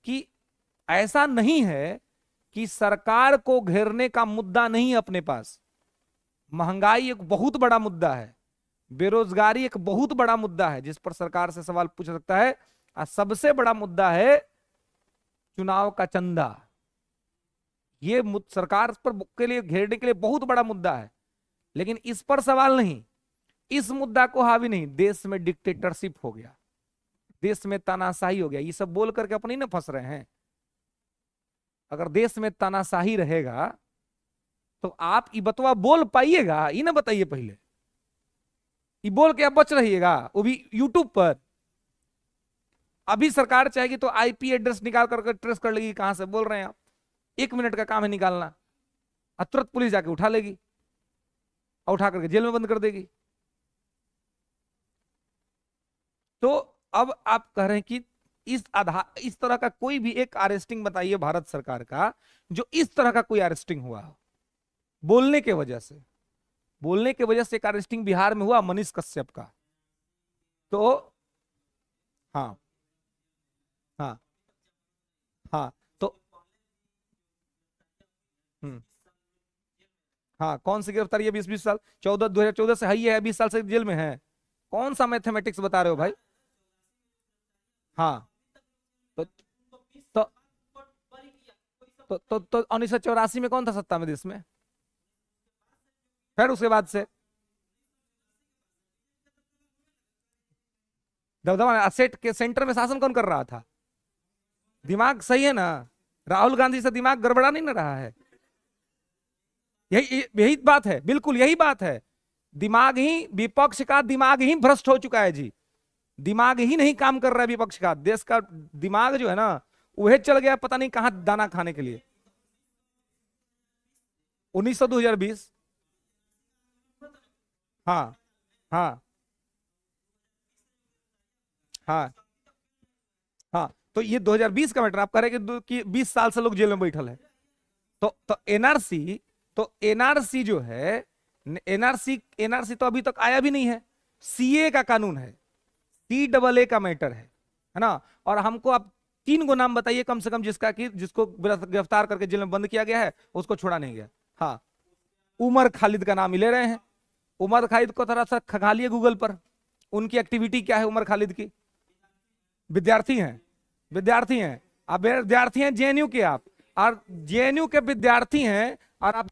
कि ऐसा नहीं है कि सरकार को घेरने का मुद्दा नहीं है अपने पास। महंगाई एक बहुत बड़ा मुद्दा है, बेरोजगारी एक बहुत बड़ा मुद्दा है जिस पर सरकार से सवाल पूछ सकता है, और सबसे बड़ा मुद्दा है चुनाव का चंदा। ये सरकार पर के लिए घेरने के लिए बहुत बड़ा मुद्दा है, लेकिन इस पर सवाल नहीं, इस मुद्दा को हावी नहीं। देश में डिक्टेटरशिप हो गया, देश में तानाशाही हो गया, ये सब बोल करके अपने ही ना फंस रहे हैं। अगर देश में तानाशाही रहेगा तो आप ये बतवा बोल पाइएगा? ये ना बताइए पहले, ये बोल के आप बच रहिएगा, वो भी यूट्यूब पर। अभी सरकार चाहेगी तो आईपी एड्रेस निकाल करके ट्रेस कर लेगी कहां से बोल रहे हैं आप। 1 मिनट का काम है निकालना, और तुरंत पुलिस जाके उठा लेगी और उठा करके जेल में बंद कर देगी। तो अब आप कह रहे हैं कि इस तरह का कोई भी एक अरेस्टिंग बताइए भारत सरकार का, जो इस तरह का कोई अरेस्टिंग हुआ हो बोलने के वजह से। बोलने के वजह से एक अरेस्टिंग बिहार में हुआ, मनीष कश्यप का। तो हाँ हाँ हाँ, तो हाँ, कौन सी गिरफ्तारी है? 20 साल, 2014 से है 20 साल से जेल में है। कौन सा मैथमेटिक्स बता रहे हो भाई? हाँ, तो तो 1984 में कौन था सत्ता में देश में? फिर उसके बाद से दबदबा सेट के सेंटर में शासन कौन कर रहा था? दिमाग सही है ना? राहुल गांधी से दिमाग गड़बड़ा नहीं ना रहा है? यही यही बात है, बिल्कुल यही बात है। दिमाग ही, विपक्ष का दिमाग ही भ्रष्ट हो चुका है जी। दिमाग ही नहीं काम कर रहा है विपक्ष का, देश का दिमाग जो है ना वह चल गया पता नहीं कहां दाना खाने के लिए। 1900 2020, हाँ हाँ हाँ हाँ, तो ये 2020 का मैटर। आप कह रहे हैं कि 20 साल से लोग जेल में बैठल है। तो एनआरसी, तो एनआरसी जो है, एनआरसी एनआरसी तो अभी तक आया भी नहीं है। सीए का कानून है, CAA का मैटर है ना। और हमको आप 3 गो नाम बताइए कम से कम जिसका कि जिसको गिरफ्तार करके जेल में बंद किया गया है, उसको छोड़ा नहीं गया। हाँ, उमर खालिद का नाम ही ले रहे हैं। उमर खालिद को थोड़ा सा खंगालिए गूगल पर, उनकी एक्टिविटी क्या है उमर खालिद की। विद्यार्थी हैं, विद्यार्थी हैं, आप विद्यार्थी हैं जेएनयू के, आप और जेएनयू के विद्यार्थी हैं और आप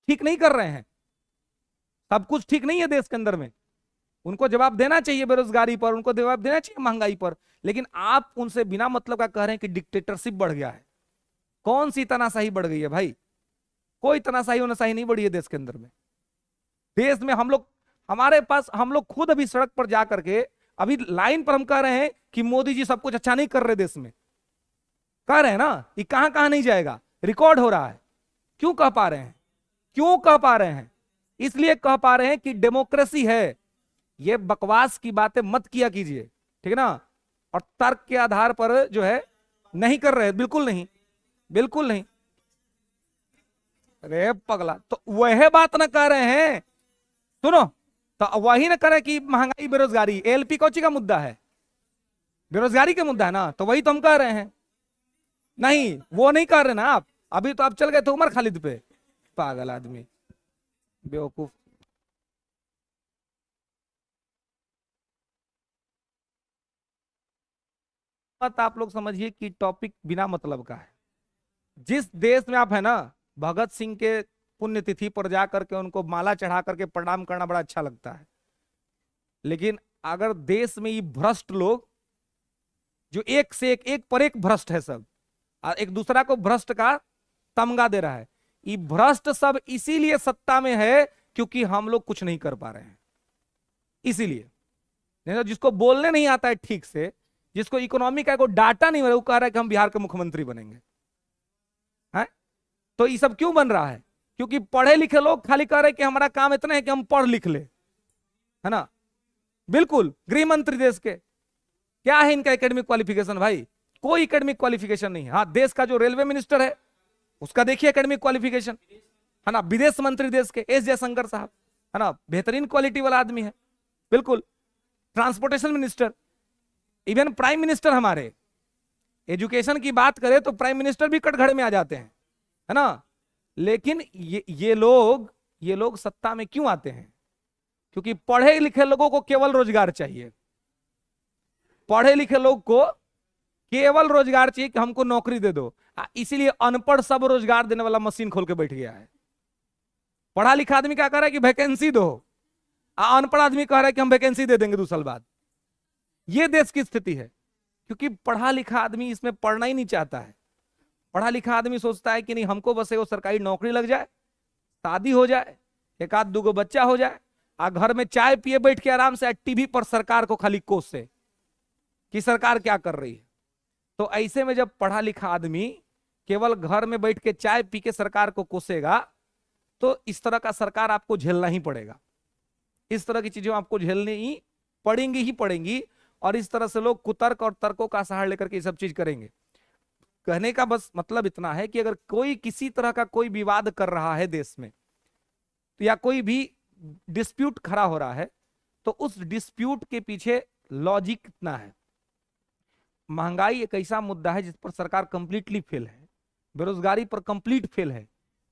ठीक नहीं कर रहे हैं, सब कुछ ठीक नहीं है देश के अंदर में। उनको जवाब देना चाहिए बेरोजगारी पर, उनको जवाब देना चाहिए महंगाई पर, लेकिन आप उनसे बिना मतलब का कह रहे हैं कि डिक्टेटरशिप बढ़ गया है। कौन सी तनाशाही बढ़ गई है भाई? कोई तनाशाही उनाशाही नहीं बढ़ी है देश के अंदर में। देश में हम लोग, हमारे पास, हम लोग खुद अभी सड़क पर जा करके अभी लाइन पर हम कह रहे हैं कि मोदी जी सब कुछ अच्छा नहीं कर रहे देश में, कह रहे हैं ना, ये कहां कहां नहीं जाएगा, रिकॉर्ड हो रहा है। क्यों कह पा रहे हैं? क्यों कह पा रहे हैं? इसलिए कह पा रहे हैं कि डेमोक्रेसी है। ये बकवास की बातें मत किया कीजिए, ठीक है ना, और तर्क के आधार पर जो है नहीं कर रहे, बिल्कुल नहीं, बिल्कुल नहीं। अरे पगला, तो वह बात ना कर रहे हैं, सुनो, तो वही ना करे कि महंगाई बेरोजगारी, एलपी कौची का मुद्दा है? बेरोजगारी का मुद्दा है ना, तो वही तो हम कह रहे हैं। नहीं, वो नहीं कर रहे ना आप, अभी तो आप चल गए थे उमर खालिद पे, पागल आदमी, बेवकूफ। बात आप लोग समझिए कि टॉपिक बिना मतलब का है। जिस देश में आप है ना, भगत सिंह के पुण्यतिथि पर जा करके उनको माला चढ़ा करके प्रणाम करना बड़ा अच्छा लगता है, लेकिन अगर देश में ये भ्रष्ट लोग जो एक से एक पर एक भ्रष्ट है सब, और एक दूसरा को भ्रष्ट का तमगा दे रहा है, ये भ्रष्ट सब इसीलिए सत्ता में है क्योंकि हम लोग कुछ नहीं कर पा रहे हैं, इसीलिए। नहीं तो जिसको बोलने नहीं आता है ठीक से, जिसको इकोनॉमी का कोई डाटा नहीं, वो कह रहा है कि हम बिहार के मुख्यमंत्री बनेंगे, है? तो ये सब क्यों बन रहा है? क्योंकि पढ़े लिखे लोग खाली कह रहे हैं कि हमारा काम इतना है कि हम पढ़ लिख ले, है ना। बिल्कुल, गृह मंत्री देश के, क्या है इनका एकेडमिक क्वालिफिकेशन? भाई कोई एकेडमिक क्वालिफिकेशन नहीं है। हाँ, देश का जो रेलवे मिनिस्टर है उसका देखिए एकेडमिक क्वालिफिकेशन, है ना। विदेश मंत्री देश के एस जयशंकर साहब, है ना, बेहतरीन क्वालिटी वाला आदमी है, बिल्कुल। Transportation minister, even prime minister हमारे, एजुकेशन की बात करें तो प्राइम मिनिस्टर भी कटघरे में आ जाते हैं, है ना। लेकिन ये लोग सत्ता में क्यों आते हैं? क्योंकि पढ़े लिखे लोगों को केवल रोजगार चाहिए, पढ़े लिखे लोग को केवल रोजगार चाहिए कि हमको नौकरी दे दो। इसीलिए अनपढ़ सब रोजगार देने वाला मशीन खोल के बैठ गया है। पढ़ा लिखा आदमी क्या कह रहा है कि वैकेंसी दो, अनपढ़ आदमी कह रहा है कि हम वैकेंसी दे देंगे 2 साल बाद। ये देश की स्थिति है, क्योंकि पढ़ा लिखा आदमी इसमें पढ़ना ही नहीं चाहता है। पढ़ा लिखा आदमी सोचता है कि नहीं, हमको बस वो सरकारी नौकरी लग जाए, शादी हो जाए, एक आध 2 बच्चा हो जाए, और घर में चाय पिए बैठ के आराम से टीवी पर सरकार को खाली कोसे कि सरकार क्या कर रही है। तो ऐसे में जब पढ़ा लिखा आदमी केवल घर में बैठ के चाय पी के सरकार को कोसेगा, तो इस तरह का सरकार आपको झेलना ही पड़ेगा। इस तरह की चीजें आपको झेलनी ही पड़ेंगी। और इस तरह से लोग कुतर्क और तर्कों का सहारा लेकर के ये सब चीज करेंगे। कहने का बस मतलब इतना है कि अगर कोई किसी तरह का कोई विवाद कर रहा है देश में, तो या कोई भी डिस्प्यूट खड़ा हो रहा है, तो उस डिस्प्यूट के पीछे लॉजिक कितना है। महंगाई एक ऐसा मुद्दा है जिस पर सरकार कंप्लीटली फेल है, बेरोजगारी पर कंप्लीट फेल है,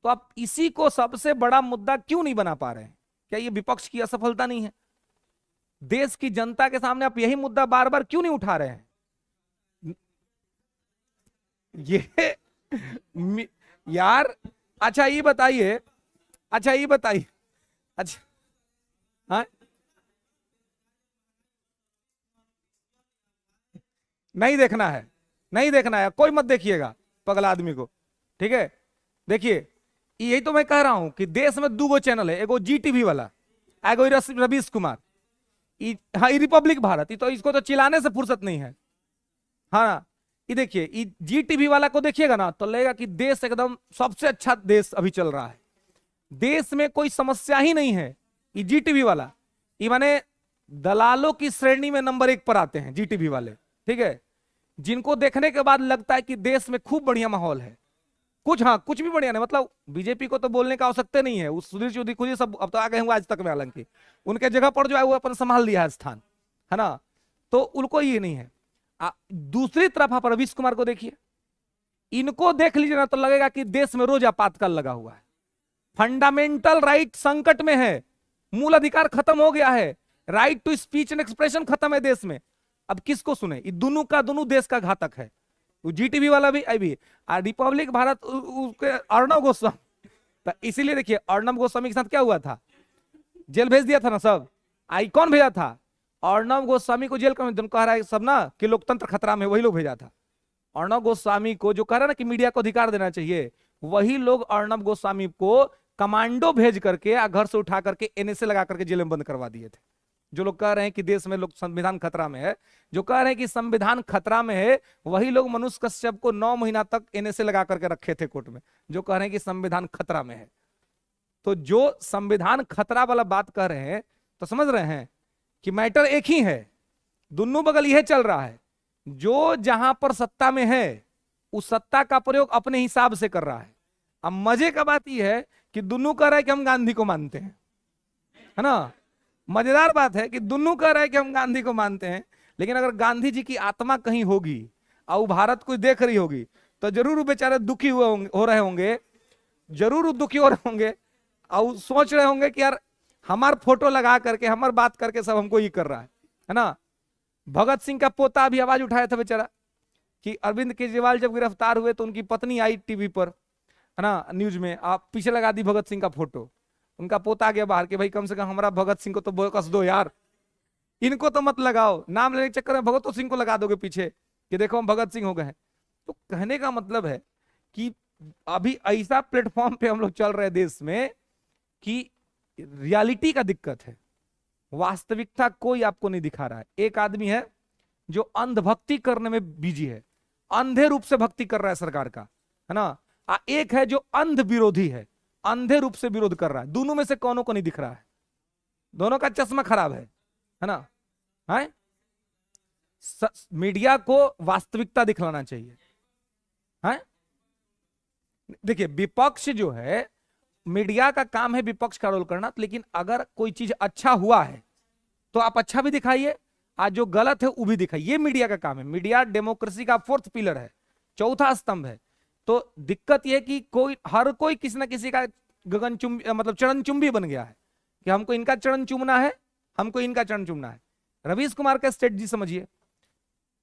तो आप इसी को सबसे बड़ा मुद्दा क्यों नहीं बना पा रहे हैं? क्या ये विपक्ष की असफलता नहीं है? देश की जनता के सामने आप यही मुद्दा बार बार क्यों नहीं उठा रहे हैं? ये यार, अच्छा ये बताइए, अच्छा, हाँ, नहीं देखना है, कोई मत देखिएगा पगला आदमी को, ठीक है। देखिए, यही तो मैं कह रहा हूं कि देश में 2 गो चैनल है, एगो जी टीवी वाला, एगो रवीश कुमार, हाँ, रिपब्लिक भारत, तो इसको तो चिल्लाने से फुर्सत नहीं है। हाँ, ये देखिए, ये जी टीवी वाला को देखिएगा ना तो लगेगा कि देश एकदम सबसे अच्छा देश अभी चल रहा है, देश में कोई समस्या ही नहीं है। ये जी टीवी वाला, ये माने दलालों की श्रेणी में नंबर 1 पर आते हैं जी टीवी वाले, ठीक है, जिनको देखने के बाद लगता है कि देश में खूब बढ़िया माहौल है। कुछ, हाँ, कुछ भी बढ़िया नहीं, मतलब बीजेपी को तो बोलने का आवश्यकता नहीं है, उस सुधीर चौधरी खुद ही सब अब तो आ गए होंगे आज तक में, हालांकि उनके जगह पर जो है वो अपन संभाल लिया है स्थान, है ना, तो उनको ये नहीं है। दूसरी तरफ आप रवीश कुमार को देखिए, इनको देख लीजिए ना तो लगेगा कि देश में रोज आपातकाल लगा हुआ है, फंडामेंटल राइट संकट में है, मूल अधिकार खत्म हो गया है, right to speech and expression खत्म है देश में। अब किसको सुने? ये दोनों का दोनों देश का घातक है, वो जी टीवी वाला भी, आई भी, रिपब्लिक भारत उसके अर्णव गोस्वामी, तो इसीलिए देखिए अर्णव गोस्वामी के साथ क्या हुआ था, जेल भेज दिया था ना सब। आई कौन भेजा था? अर्णव गोस्वामी को जेल कह रहा है सब ना कि लोकतंत्र खतरा में, वही लोग भेजा था। अर्णव गोस्वामी को जो कह रहा है ना कि मीडिया को अधिकार देना चाहिए, वही लोग अर्णव गोस्वामी को कमांडो भेज करके घर से उठा करके एनएसए लगा करके जेल में बंद करवा दिए थे। जो लोग कह रहे हैं कि देश में लोग संविधान खतरा में है, जो कह रहे हैं कि संविधान खतरा में है, वही लोग मनुष्य कश्यप को 9 महीना तक एनएसए लगा करके रखे थे कोर्ट में, जो कह रहे हैं कि संविधान खतरा में है। तो जो संविधान खतरा वाला बात कह रहे हैं, तो समझ रहे हैं कि मैटर एक ही है, दोनों बगल यह चल रहा है। जो जहां पर सत्ता में है उस सत्ता का प्रयोग अपने हिसाब से कर रहा है। अब मजे का बात यह है कि दोनों कह रहा है कि हम गांधी को मानते हैं, है ना, मजेदार बात है कि दोनों कह रहा है कि हम गांधी को मानते हैं, लेकिन अगर गांधी जी की आत्मा कहीं होगी और भारत को देख रही होगी तो जरूर बेचारे दुखी हो रहे होंगे, जरूर दुखी हो रहे होंगे और सोच रहे होंगे कि यार हमार फोटो लगा करके, हमार बात करके सब हमको ये कर रहा है ना। भगत सिंह का पोता अभी आवाज उठाया था बेचारा कि अरविंद केजरीवाल जब गिरफ्तार हुए तो उनकी पत्नी आई टीवी पर, है ना, न्यूज में, आप पीछे लगा दी भगत सिंह का फोटो, उनका पोता आ गया बाहर के भाई कम से कम हमारा भगत सिंह को तो कस दो यार, इनको तो मत लगाओ, नाम लेने के चक्कर में भगत सिंह को लगा दोगे पीछे कि देखो हम भगत सिंह हो गए हैं। तो कहने का मतलब है कि अभी ऐसा प्लेटफॉर्म पे हम लोग चल रहे हैं देश में कि रियलिटी का दिक्कत है, वास्तविकता कोई आपको नहीं दिखा रहा है। एक आदमी है जो अंधभक्ति करने में बिजी है, अंधे रूप से भक्ति कर रहा है सरकार का, है ना, एक है जो अंध विरोधी है, अंधे रूप से विरोध कर रहा है। दोनों में से कौनों को नहीं दिख रहा है, दोनों का चश्मा खराब है ना, है? मीडिया को वास्तविकता दिखलाना चाहिए, है? देखिए विपक्ष जो है, मीडिया का काम है विपक्ष का रोल करना, लेकिन अगर कोई चीज अच्छा हुआ है तो आप अच्छा भी दिखाइए, आज जो गलत है वो भी दिखाइए, ये मीडिया का काम है। मीडिया डेमोक्रेसी का 4th पिलर है, 4था स्तंभ है। तो दिक्कत यह कि हर कोई किसी ना किसी का गगनचुंबी मतलब चरणचुंबी बन गया है कि हमको इनका चरण चूमना है, हमको इनका चरण चूमना है। रवीश कुमार का स्ट्रेटजी समझिए,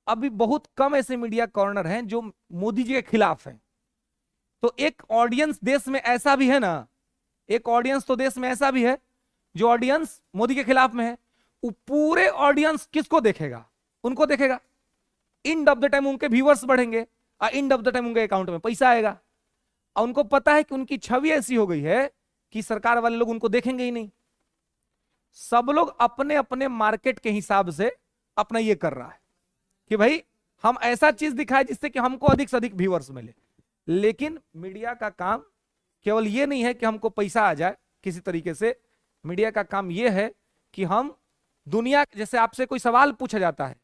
अभी बहुत कम ऐसे मीडिया कॉर्नर हैं जो मोदी जी के खिलाफ हैं। तो एक ऑडियंस देश में ऐसा भी है ना, एक ऑडियंस तो देश में ऐसा भी है जो ऑडियंस मोदी के खिलाफ में है। वो पूरे ऑडियंस किसको देखेगा? उनको देखेगा। एंड ऑफ द टाइम उनके व्यूअर्स बढ़ेंगे और एंड ऑफ द टाइम उनके अकाउंट में पैसा आएगा। और उनको पता है कि उनकी छवि ऐसी हो गई है कि सरकार वाले लोग उनको देखेंगे ही नहीं। सब लोग अपने अपने मार्केट के हिसाब से अपना ये कर रहा है कि भाई हम ऐसा चीज दिखाए जिससे कि हमको अधिक से अधिक व्यूअर्स मिले। लेकिन मीडिया का काम केवल ये नहीं है कि हमको पैसा आ जाए किसी तरीके से। मीडिया का काम ये है कि हम दुनिया, जैसे आपसे कोई सवाल पूछा जाता है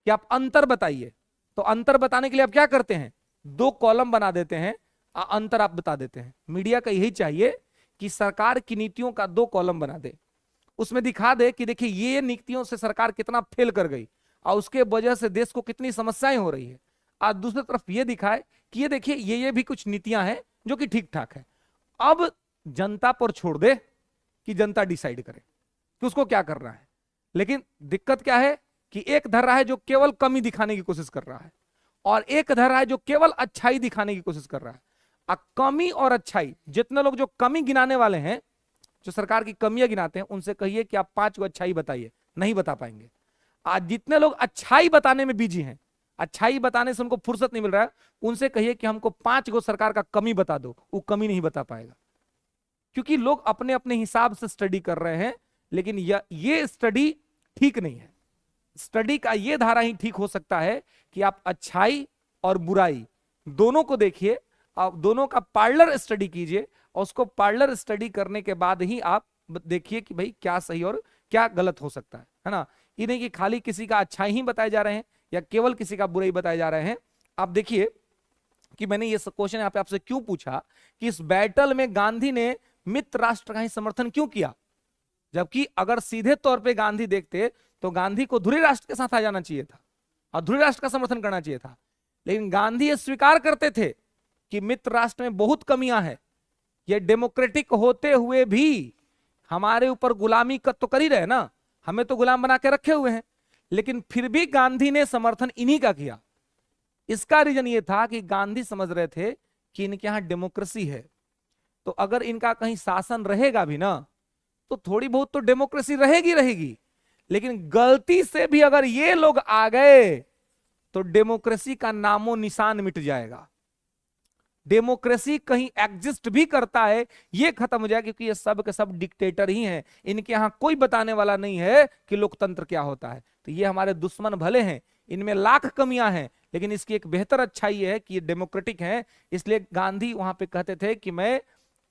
कि आप अंतर बताइए, तो अंतर बताने के लिए आप क्या करते हैं, दो कॉलम बना देते हैं, अंतर आप बता देते हैं। मीडिया का यही चाहिए कि सरकार की नीतियों का दो कॉलम बना दे, उसमें दिखा दे कि देखिए ये नीतियों से सरकार कितना फेल कर गई और उसके वजह से देश को कितनी समस्याएं हो रही है। और दूसरी तरफ ये दिखाए कि ये देखिए ये भी कुछ नीतियां हैं जो कि ठीक ठाक है। अब जनता पर छोड़ दे कि जनता डिसाइड करे कि उसको क्या करना है। लेकिन दिक्कत क्या है कि एक धर रहा है जो केवल कमी दिखाने की कोशिश कर रहा है, और एक धर रहा है जो केवल अच्छाई दिखाने की कोशिश कर रहा है। कमी और अच्छाई, जितने लोग जो कमी गिनाने वाले हैं, जो सरकार की कमियां गिनाते हैं, उनसे कहिए कि आप 5 को अच्छाई बताइए, नहीं बता पाएंगे। आज जितने लोग अच्छाई बताने में बिजी हैं, अच्छाई बताने से उनको फुर्सत नहीं मिल रहा है, उनसे कहिए कि हमको 5 को सरकार का कमी बता दो, वो कमी नहीं बता पाएगा। क्योंकि लोग अपने अपने हिसाब से स्टडी कर रहे हैं, लेकिन ये स्टडी ठीक नहीं है। स्टडी का ये धारा ही ठीक हो सकता है कि आप अच्छाई और बुराई दोनों को देखिए, आप दोनों का पार्लर स्टडी कीजिए, और उसको पार्लर स्टडी करने के बाद ही आप देखिए कि भाई क्या सही और क्या गलत हो सकता है ना। ये नहीं कि खाली किसी का अच्छाई ही बताए जा रहे हैं या केवल किसी का बुराई बताए जा रहे हैं। आप देखिए कि मैंने ये क्वेश्चन यहाँ पे आपसे क्यों पूछा कि इस बैटल में गांधी ने मित्र राष्ट्र का ही समर्थन क्यों किया, जबकि अगर सीधे तौर पे गांधी देखते तो गांधी को ध्रुव राष्ट्र के साथ आ जाना चाहिए था और ध्रुव राष्ट्र का समर्थन करना चाहिए था। लेकिन गांधी ये स्वीकार करते थे कि मित्र राष्ट्र में बहुत कमियां हैं, ये डेमोक्रेटिक होते हुए भी हमारे ऊपर गुलामी का तो कर ही रहे ना, हमें तो गुलाम बना के रखे हुए हैं। लेकिन फिर भी गांधी ने समर्थन इन्हीं का किया। इसका रीजन ये था कि गांधी समझ रहे थे कि इनके यहां डेमोक्रेसी है, तो अगर इनका कहीं शासन रहेगा भी ना, तो थोड़ी बहुत तो डेमोक्रेसी रहेगी रहेगी। लेकिन गलती से भी अगर ये लोग आ गए तो डेमोक्रेसी का नामो निशान मिट जाएगा। डेमोक्रेसी कहीं एग्जिस्ट भी करता है ये खत्म हो जाएगा, क्योंकि ये सब के सब डिक्टेटर ही हैं। इनके यहां कोई बताने वाला नहीं है कि लोकतंत्र क्या होता है। तो ये हमारे दुश्मन भले हैं, इनमें लाख कमियां हैं, लेकिन इसकी एक बेहतर अच्छाई है कि ये डेमोक्रेटिक है। इसलिए गांधी वहां पे कहते थे कि मैं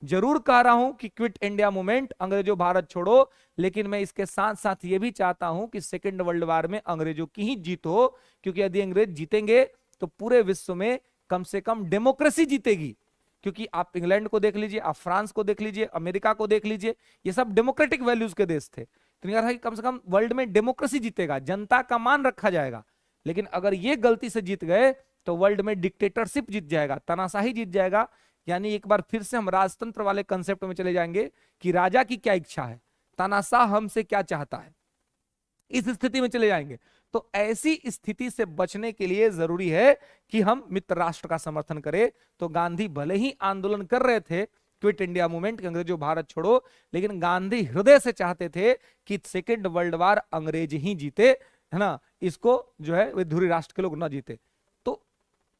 जरूर कह रहा हूं कि क्विट इंडिया मूवमेंट, अंग्रेजों भारत छोड़ो, लेकिन मैं इसके साथ साथ ये भी चाहता हूं कि सेकेंड वर्ल्ड वॉर में अंग्रेजों की ही जीत हो, क्योंकि यदि अंग्रेज जीतेंगे तो पूरे विश्व में कम से कम डेमोक्रेसी जीतेगी। क्योंकि आप इंग्लैंड को देख लीजिए, आप फ्रांस को देख लीजिए, अमेरिका को देख लीजिए, ये सब डेमोक्रेटिक वैल्यूज के देश थे। तो यह था कि कम से कम वर्ल्ड में डेमोक्रेसी जीतेगा, जनता का मान रखा जाएगा। लेकिन अगर ये गलती से जीत गए तो वर्ल्ड में डिक्टेटरशिप जीत जाएगा, तानाशाही जीत जाएगा। यानी एक बार फिर से हम राजतंत्र वाले कंसेप्ट में चले जाएंगे कि राजा की क्या इच्छा है, तानाशाह हमसे क्या चाहता है, इस स्थिति में चले जाएंगे। तो ऐसी स्थिति से बचने के लिए जरूरी है कि हम मित्र राष्ट्र का समर्थन करें। तो गांधी भले ही आंदोलन कर रहे थे क्विट इंडिया मूवमेंट, अंग्रेजों भारत छोड़ो, लेकिन गांधी हृदय से चाहते थे कि सेकेंड वर्ल्ड वॉर अंग्रेज ही जीते, है ना, इसको जो है वे ध्रुव राष्ट्र के लोग ना जीते। तो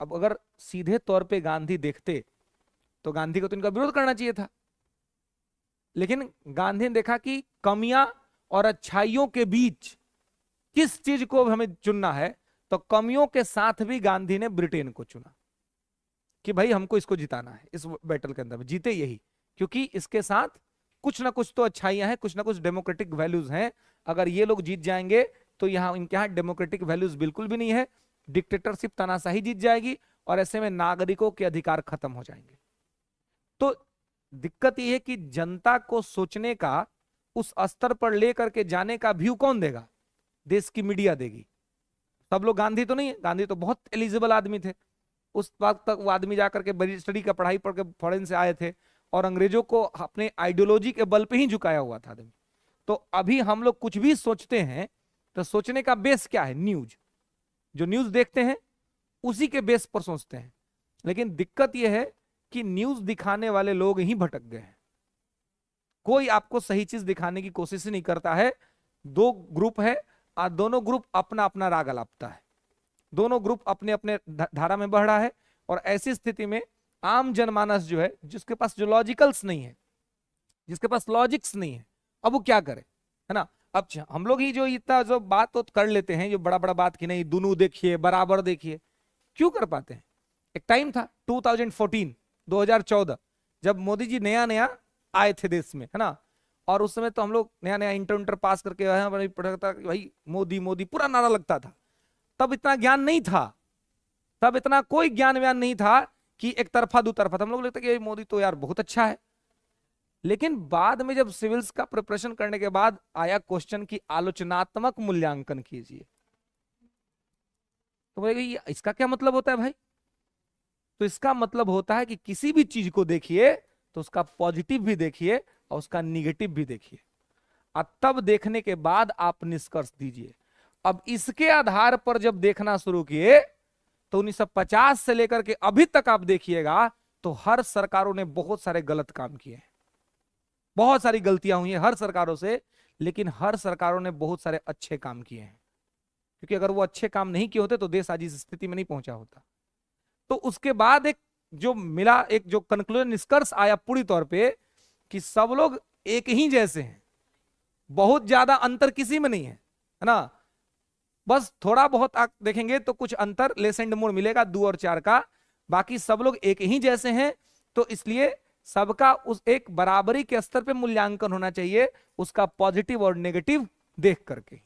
अब अगर सीधे तौर पे गांधी देखते तो गांधी को तो इनका विरोध करना चाहिए था। लेकिन गांधी ने देखा कि कमियां और अच्छाइयों के बीच किस चीज को हमें चुनना है, तो कमियों के साथ भी गांधी ने ब्रिटेन को चुना कि भाई हमको इसको जिताना है, इस बैटल के अंदर में जीते यही, क्योंकि इसके साथ कुछ ना कुछ तो अच्छाइयां हैं, कुछ ना कुछ डेमोक्रेटिक वैल्यूज हैं। अगर ये लोग जीत जाएंगे तो यहाँ इनके यहाँ डेमोक्रेटिक वैल्यूज बिल्कुल भी नहीं है, डिक्टेटरशिप तानाशाही जीत जाएगी, और ऐसे में नागरिकों के अधिकार खत्म हो जाएंगे। तो दिक्कत यह है कि जनता को सोचने का, उस स्तर पर लेकर के जाने का व्यू कौन देगा? देश की मीडिया देगी। सब लोग गांधी तो नहीं है, गांधी तो बहुत एलिजिबल आदमी थे। उस वक्त तक वो आदमी जाकर के बड़ी स्टडी का पढ़ाई पढ़ के फॉरेन से आए थे और अंग्रेजों को अपने आइडियोलॉजी के बल पे ही झुकाया हुआ था आदमी। तो अभी हम लोग कुछ भी सोचते हैं तो सोचने का बेस क्या है? न्यूज। जो न्यूज देखते हैं उसी के बेस पर सोचते हैं। लेकिन दिक्कत यह है कि न्यूज दिखाने वाले लोग ही भटक गए हैं। कोई आपको सही चीज दिखाने की कोशिश नहीं करता है। दो ग्रुप है और दोनों ग्रुप अपना अपना राग अलापता है, दोनों ग्रुप अपने अपने धारा में बढ़ रहा है। और ऐसी स्थिति में आम जनमानस जो है, जिसके पास जो लॉजिकल्स नहीं है, जिसके पास लॉजिक्स नहीं है, अब वो क्या करे, है ना। अब हम लोग ही जो इतना जो बात तो कर लेते हैं, जो बड़ा बड़ा बात की नहीं, दोनों देखिए, बराबर देखिए, क्यों कर पाते हैं? एक टाइम था 2014 2014 जब मोदी जी नया नया आए थे देश में, है ना, और उस समय तो हम लोग नया नया इंटर पास करके आए हैं, पढ़ा था कि भाई मोदी मोदी पूरा नारा लगता था। तब इतना ज्ञान नहीं था, तब इतना कोई ज्ञान व्यान नहीं था कि एक तरफा दो तरफा था। हम लोग लगता कि मोदी तो यार बहुत अच्छा है। लेकिन बाद में जब सिविल्स का प्रिपरेशन करने के बाद आया क्वेश्चन की आलोचनात्मक मूल्यांकन कीजिए, तो बोलेगा ये इसका क्या मतलब होता है भाई? तो इसका मतलब होता है कि किसी भी चीज को देखिए तो उसका पॉजिटिव भी देखिए और उसका निगेटिव भी देखिए, और तब देखने के बाद आप निष्कर्ष दीजिए। अब इसके आधार पर जब देखना शुरू किए तो 1950 से लेकर के अभी तक आप देखिएगा तो हर सरकारों ने बहुत सारे गलत काम किए हैं, बहुत सारी गलतियां हुई हैं हर सरकारों से, लेकिन हर सरकारों ने बहुत सारे अच्छे काम किए हैं। क्योंकि अगर वो अच्छे काम नहीं किए होते तो देश आज इस स्थिति में नहीं पहुंचा होता। तो उसके बाद एक जो मिला, एक जो कंक्लूजन निष्कर्ष आया पूरी तौर पे कि सब लोग एक ही जैसे हैं, बहुत ज्यादा अंतर किसी में नहीं है, है ना। बस थोड़ा बहुत आप देखेंगे तो कुछ अंतर लेस एंड मोर मिलेगा 2 और 4 का, बाकी सब लोग एक ही जैसे हैं। तो इसलिए सबका उस एक बराबरी के स्तर पे मूल्यांकन होना चाहिए, उसका पॉजिटिव और नेगेटिव देख करके।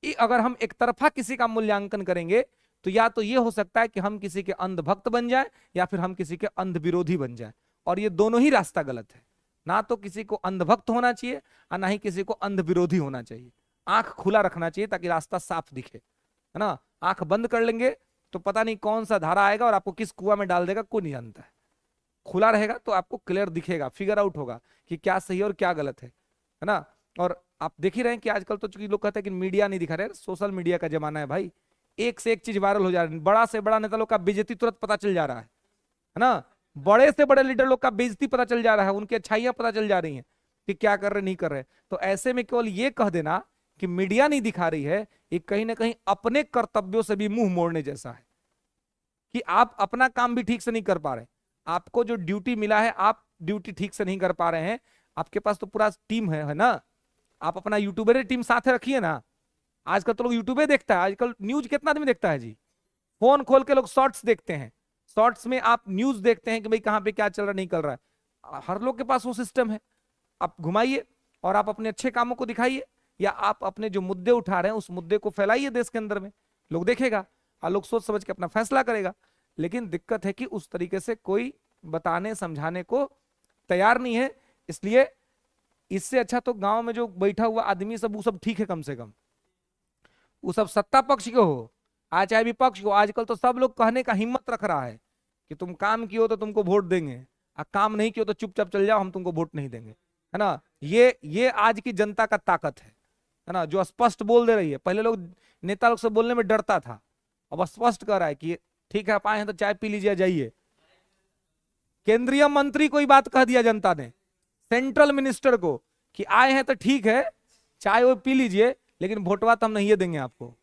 अगर हम एक तरफा किसी का मूल्यांकन करेंगे तो या तो ये हो सकता है कि हम किसी के अंधभक्त बन जाएं या फिर हम किसी के अंध विरोधी बन जाएं, और ये दोनों ही रास्ता गलत है। ना तो किसी को अंधभक्त होना चाहिए और ना ही किसी को अंध विरोधी होना चाहिए। आंख खुला रखना चाहिए ताकि रास्ता साफ दिखे, है ना। आंख बंद कर लेंगे तो पता नहीं कौन सा धारा आएगा और आपको किस कुआं में डाल देगा, कोई नहीं जानता है। खुला रहेगा तो आपको क्लियर दिखेगा, फिगर आउट होगा कि क्या सही और क्या गलत है ना। और आप देख ही रहे हैं कि आजकल तो चूंकि लोग कहते हैं कि मीडिया नहीं दिखा रहे, सोशल मीडिया का जमाना है भाई। एक से एक चीज वायरल हो जा रही है, बड़ा से बड़ा नेता लोग का बेइज्जती तुरंत पता चल जा रहा है ना। बड़े से बड़े लीडर लोग का बेइज्जती पता चल जा रहा है, उनकी अच्छाइयां पता चल जा रही हैं कि क्या कर रहे नहीं कर रहे। तो ऐसे में केवल ये कह देना कि मीडिया नहीं दिखा रही है, ये कहीं ना कहीं अपने कर्तव्यों से भी मुंह मोड़ने जैसा है कि आप अपना काम भी ठीक से नहीं कर पा रहे। आपको जो ड्यूटी मिला है आप ड्यूटी ठीक से नहीं कर पा रहे हैं। आपके पास तो पूरा टीम है ना। आप अपना यूट्यूबर टीम साथ रखिए ना। आजकल तो लोग यूट्यूबे देखता है, आजकल न्यूज कितना आदमी देखता है जी। फोन खोल के लोग शॉर्ट्स देखते हैं, शॉर्ट्स में आप न्यूज देखते हैं कि भाई कहां पे क्या चल रहा नहीं चल रहा है। हर लोग के पास वो सिस्टम है। आप घुमाइए और आप अपने अच्छे कामों को दिखाइए, या आप अपने जो मुद्दे उठा रहे हैं उस मुद्दे को फैलाइए देश के अंदर में, लोग देखेगा और लोग सोच समझ के अपना फैसला करेगा। लेकिन दिक्कत है कि उस तरीके से कोई बताने समझाने को तैयार नहीं है। इसलिए इससे अच्छा तो गांव में जो बैठा हुआ आदमी सब वो सब ठीक है, कम से कम वो सब सत्ता पक्ष के हो आज चाहे विपक्ष हो। आजकल तो सब लोग कहने का हिम्मत रख रहा है कि तुम काम किए हो तो तुमको वोट देंगे, और काम नहीं किए हो तो चुपचाप चल जाओ, हम तुमको वोट नहीं देंगे, है ना। ये आज की जनता का ताकत है ना, जो स्पष्ट बोल दे रही है। पहले लोग नेता लोग से बोलने में डरता था, अब स्पष्ट कर रहा है कि ठीक है आप आए हैं तो चाय पी लीजिए जाइए। केंद्रीय मंत्री को ही बात कह दिया जनता ने, सेंट्रल मिनिस्टर को, कि आए हैं तो ठीक है चाय वो पी लीजिए, लेकिन वोटवा तो हम नहीं देंगे आपको।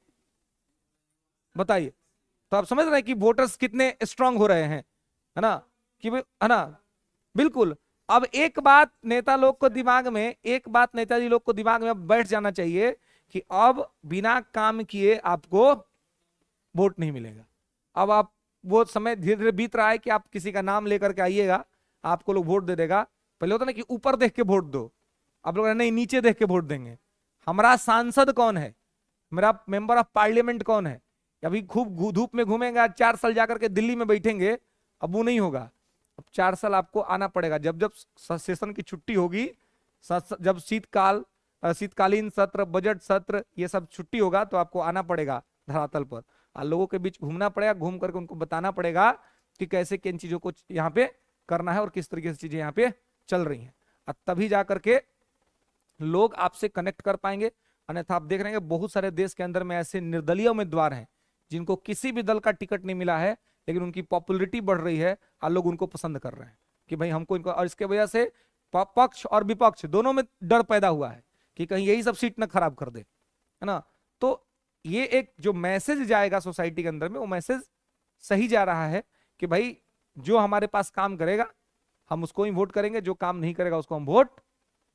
बताइए, तो आप समझ रहे हैं कि वोटर्स कितने स्ट्रांग हो रहे हैं, है ना, कि है ना। बिल्कुल। अब एक बात नेता लोग को दिमाग में, एक बात नेताजी लोग को दिमाग में बैठ जाना चाहिए कि अब बिना काम किए आपको वोट नहीं मिलेगा। अब आप वो समय धीरे धीरे बीत रहा है कि आप किसी का नाम लेकर के आइएगा, आपको लोग वोट दे देगा। पहले होता ना कि ऊपर देख के वोट दो, आप लोग नहीं नीचे देख के वोट देंगे। हमारा सांसद कौन है, मेरा मेंबर ऑफ पार्लियामेंट कौन है। अभी खूब धूप में घूमेंगे, 4 साल जाकर के दिल्ली में बैठेंगे, अब वो नहीं होगा। अब 4 साल आपको आना पड़ेगा, जब जब सेशन की छुट्टी होगी, जब शीतकालीन सत्र, बजट सत्र, ये सब छुट्टी होगा तो आपको आना पड़ेगा धरातल पर, और लोगों के बीच घूमना पड़ेगा, घूम करके उनको बताना पड़ेगा कि कैसे किन चीजों को यहाँ पे करना है और किस तरीके से चीजें यहाँ पे चल रही हैं। और तभी जा करके लोग आपसे कनेक्ट कर पाएंगे। अन्यथा आप देख रहे हैं बहुत सारे देश के अंदर में ऐसे निर्दलीय उम्मीदवार हैं जिनको किसी भी दल का टिकट नहीं मिला है, लेकिन उनकी पॉपुलैरिटी बढ़ रही है और लोग उनको पसंद कर रहे हैं कि भाई हमको इनको, और इसके वजह से पक्ष और विपक्ष दोनों में डर पैदा हुआ है कि कहीं यही सब सीट न खराब कर दे, है ना। तो ये एक जो मैसेज जाएगा सोसाइटी के अंदर में, वो मैसेज सही जा रहा है कि भाई जो हमारे पास काम करेगा हम उसको ही वोट करेंगे, जो काम नहीं करेगा उसको हम वोट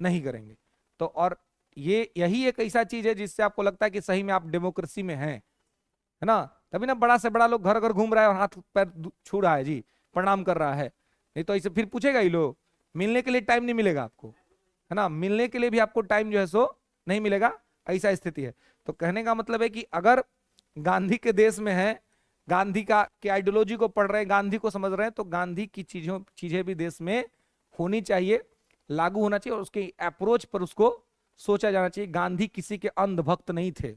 नहीं करेंगे। तो और ये यही एक ऐसा चीज है जिससे आपको लगता है कि सही में आप डेमोक्रेसी में हैं, है ना। तभी ना बड़ा से बड़ा लोग घर घर घूम रहा है और हाथ पैर छू रहा है जी, प्रणाम कर रहा है। नहीं तो ऐसे फिर पूछेगा ही लोग मिलने के लिए टाइम नहीं मिलेगा आपको, है ना, मिलने के लिए भी आपको टाइम जो है सो नहीं मिलेगा, ऐसा स्थिति है। तो कहने का मतलब है कि अगर गांधी के देश में है, गांधी का के आइडियोलॉजी को पढ़ रहे हैं, गांधी को समझ रहे हैं, तो गांधी की चीजें भी देश में होनी चाहिए, लागू होना चाहिए, और उसके अप्रोच पर उसको सोचा जाना चाहिए। गांधी किसी के अंधभक्त नहीं थे।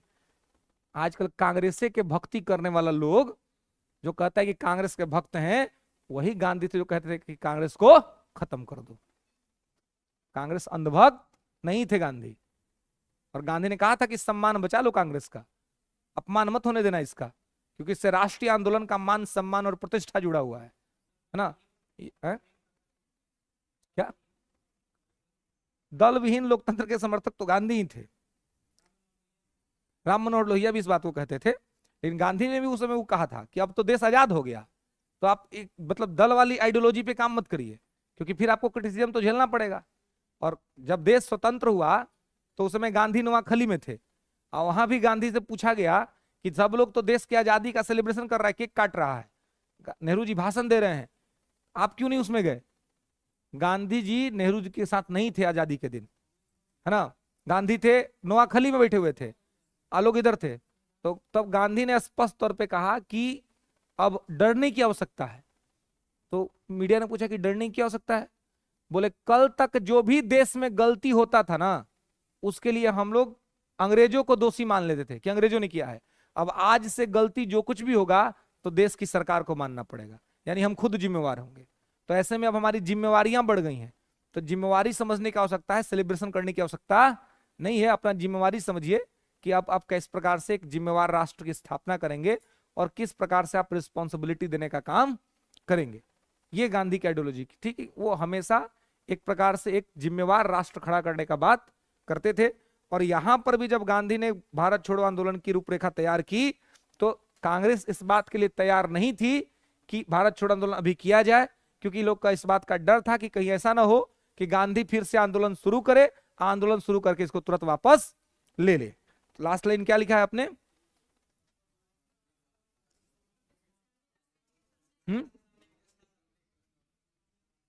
आजकल कांग्रेस के भक्ति करने वाला लोग जो कहता है कि कांग्रेस के भक्त हैं, वही गांधी थे जो कहते थे कि कांग्रेस को खत्म कर दो। कांग्रेस अंधभक्त नहीं थे गांधी। और गांधी ने कहा था कि सम्मान बचा लो कांग्रेस का, अपमान मत होने देना इसका, क्योंकि इससे राष्ट्रीय आंदोलन का मान सम्मान और प्रतिष्ठा जुड़ा हुआ है ना। है? क्या दल विहीन लोकतंत्र के समर्थक तो गांधी ही थे। राम मनोहर लोहिया भी इस बात को कहते थे, लेकिन गांधी ने भी उस समय वो कहा था कि अब तो देश आजाद हो गया, तो आप एक मतलब दल वाली आइडियोलॉजी पे काम मत करिए, क्योंकि फिर आपको क्रिटिसिज्म तो झेलना पड़ेगा। और जब देश स्वतंत्र हुआ तो उस समय गांधी नोआखली में थे, और वहां भी गांधी से पूछा गया कि सब लोग तो देश की आजादी का सेलिब्रेशन कर रहा है, केक काट रहा है, नेहरू जी भाषण दे रहे हैं, आप क्यों नहीं उसमें गए? गांधी जी नेहरू जी के साथ नहीं थे आजादी के दिन, है ना, गांधी थे नोआखली में बैठे हुए थे, आप लोग इधर थे। तो तब गांधी ने स्पष्ट तौर पे कहा कि अब डरने की आवश्यकता है। तो मीडिया ने पूछा कि डरने की आवश्यकता है, बोले कल तक जो भी देश में गलती होता था ना, उसके लिए हम लोग अंग्रेजों को दोषी मान लेते थे कि अंग्रेजों ने किया है। अब आज से गलती जो कुछ भी होगा तो देश की सरकार को मानना पड़ेगा, यानी हम खुद जिम्मेवार होंगे। तो ऐसे में अब हमारी जिम्मेवारियां बढ़ गई हैं, तो जिम्मेवारी समझने की आवश्यकता है, सेलिब्रेशन करने की आवश्यकता नहीं है। अपना जिम्मेवारी समझिए कि आप किस प्रकार से एक जिम्मेवार राष्ट्र की स्थापना करेंगे और किस प्रकार से आप रिस्पॉन्सिबिलिटी देने का काम करेंगे। ये गांधी की आइडियोलॉजी की, ठीक है, वो हमेशा एक प्रकार से एक जिम्मेवार राष्ट्र खड़ा करने का बात करते थे। और यहां पर भी जब गांधी ने भारत छोड़ो आंदोलन की रूपरेखा तैयार की, तो कांग्रेस इस बात के लिए तैयार नहीं थी कि भारत छोड़ो आंदोलन अभी किया जाए, क्योंकि लोग का इस बात का डर था कि कहीं ऐसा ना हो कि गांधी फिर से आंदोलन शुरू करे, आंदोलन शुरू करके इसको तुरंत वापस ले ले। लास्ट लाइन क्या लिखा है आपने?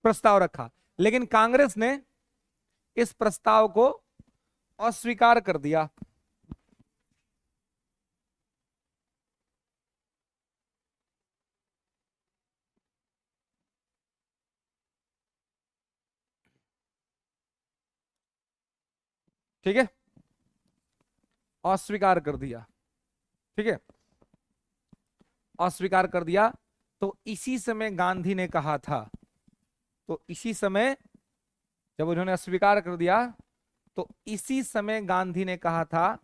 प्रस्ताव रखा, लेकिन कांग्रेस ने इस प्रस्ताव को अस्वीकार कर दिया। ठीक है, अस्वीकार कर दिया, ठीक है, अस्वीकार कर दिया। तो इसी समय गांधी ने कहा था, तो इसी समय जब उन्होंने अस्वीकार कर दिया, तो इसी समय गांधी ने कहा था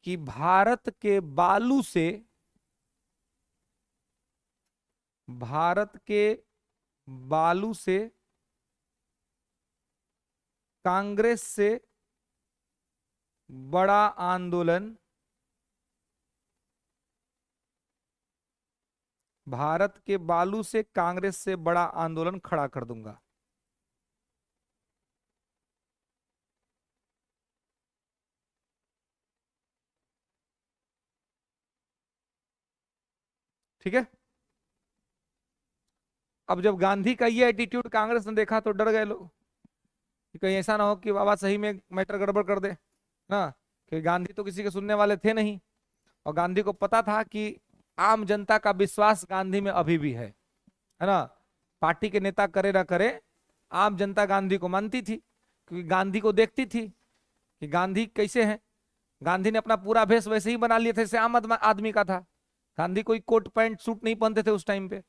कि भारत के बालू से कांग्रेस से बड़ा आंदोलन, भारत के बालू से कांग्रेस से बड़ा आंदोलन खड़ा कर दूंगा। ठीक है, अब जब गांधी का ये एटीट्यूड कांग्रेस ने देखा तो डर गए लोग कि कहीं ऐसा ना हो कि बाबा सही में मैटर गड़बड़ कर दे ना, कि गांधी तो किसी के सुनने वाले थे नहीं। और गांधी को पता था कि आम जनता का विश्वास गांधी में अभी भी है ना, पार्टी के नेता करे ना करे, आम जनता गांधी को मानती थी, क्योंकि गांधी को देखती थी कि गांधी कैसे हैं। गांधी ने अपना पूरा भेष वैसे ही बना लिया था जैसे आम आदमी का था। गांधी कोई कोट पैंट सूट नहीं पहनते थे उस टाइम पे।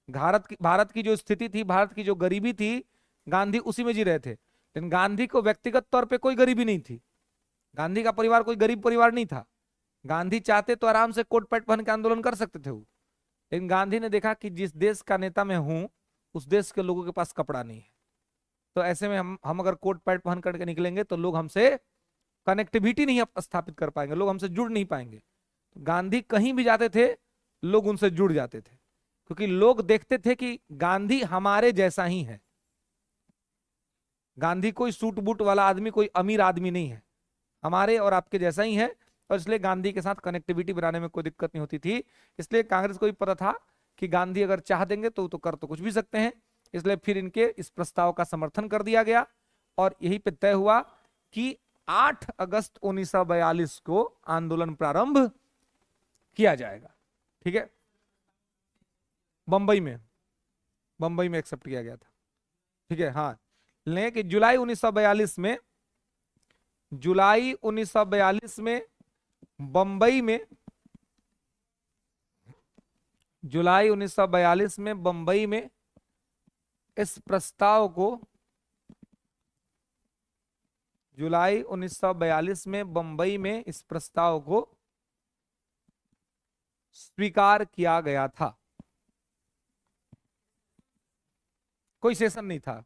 भारत की जो स्थिति थी, भारत की जो गरीबी थी, गांधी उसी में जी रहे थे। लेकिन गांधी को व्यक्तिगत तौर पे कोई गरीबी नहीं थी, गांधी का परिवार कोई गरीब परिवार नहीं था। गांधी चाहते तो आराम से कोट पैंट पहन के आंदोलन कर सकते थे वो, लेकिन गांधी ने देखा कि जिस देश का नेता मैं हूं, उस देश के लोगों के पास कपड़ा नहीं है, तो ऐसे में हम अगर कोट पैंट पहन करके निकलेंगे तो लोग हमसे कनेक्टिविटी नहीं स्थापित कर पाएंगे, लोग हमसे जुड़ नहीं पाएंगे। तो गांधी कहीं भी जाते थे, लोग उनसे जुड़ जाते थे, क्योंकि लोग देखते थे कि गांधी हमारे जैसा ही है। गांधी कोई सूट बूट वाला आदमी, कोई अमीर आदमी नहीं है, हमारे और आपके जैसा ही है। और इसलिए गांधी के साथ कनेक्टिविटी बनाने में कोई दिक्कत नहीं होती थी। इसलिए कांग्रेस को भी पता था कि गांधी अगर चाह देंगे तो कर तो कुछ भी सकते हैं, इसलिए फिर इनके इस प्रस्ताव का समर्थन कर दिया गया और यही पे तय हुआ कि 8 अगस्त 1942 को आंदोलन प्रारंभ किया जाएगा। ठीक है, बंबई में एक्सेप्ट किया गया था। ठीक है, हाँ, लेकिन जुलाई 1942 में बंबई में जुलाई 1942 में बंबई में इस प्रस्ताव को जुलाई 1942 में बंबई में इस प्रस्ताव को स्वीकार किया गया था। कोई सेशन नहीं था,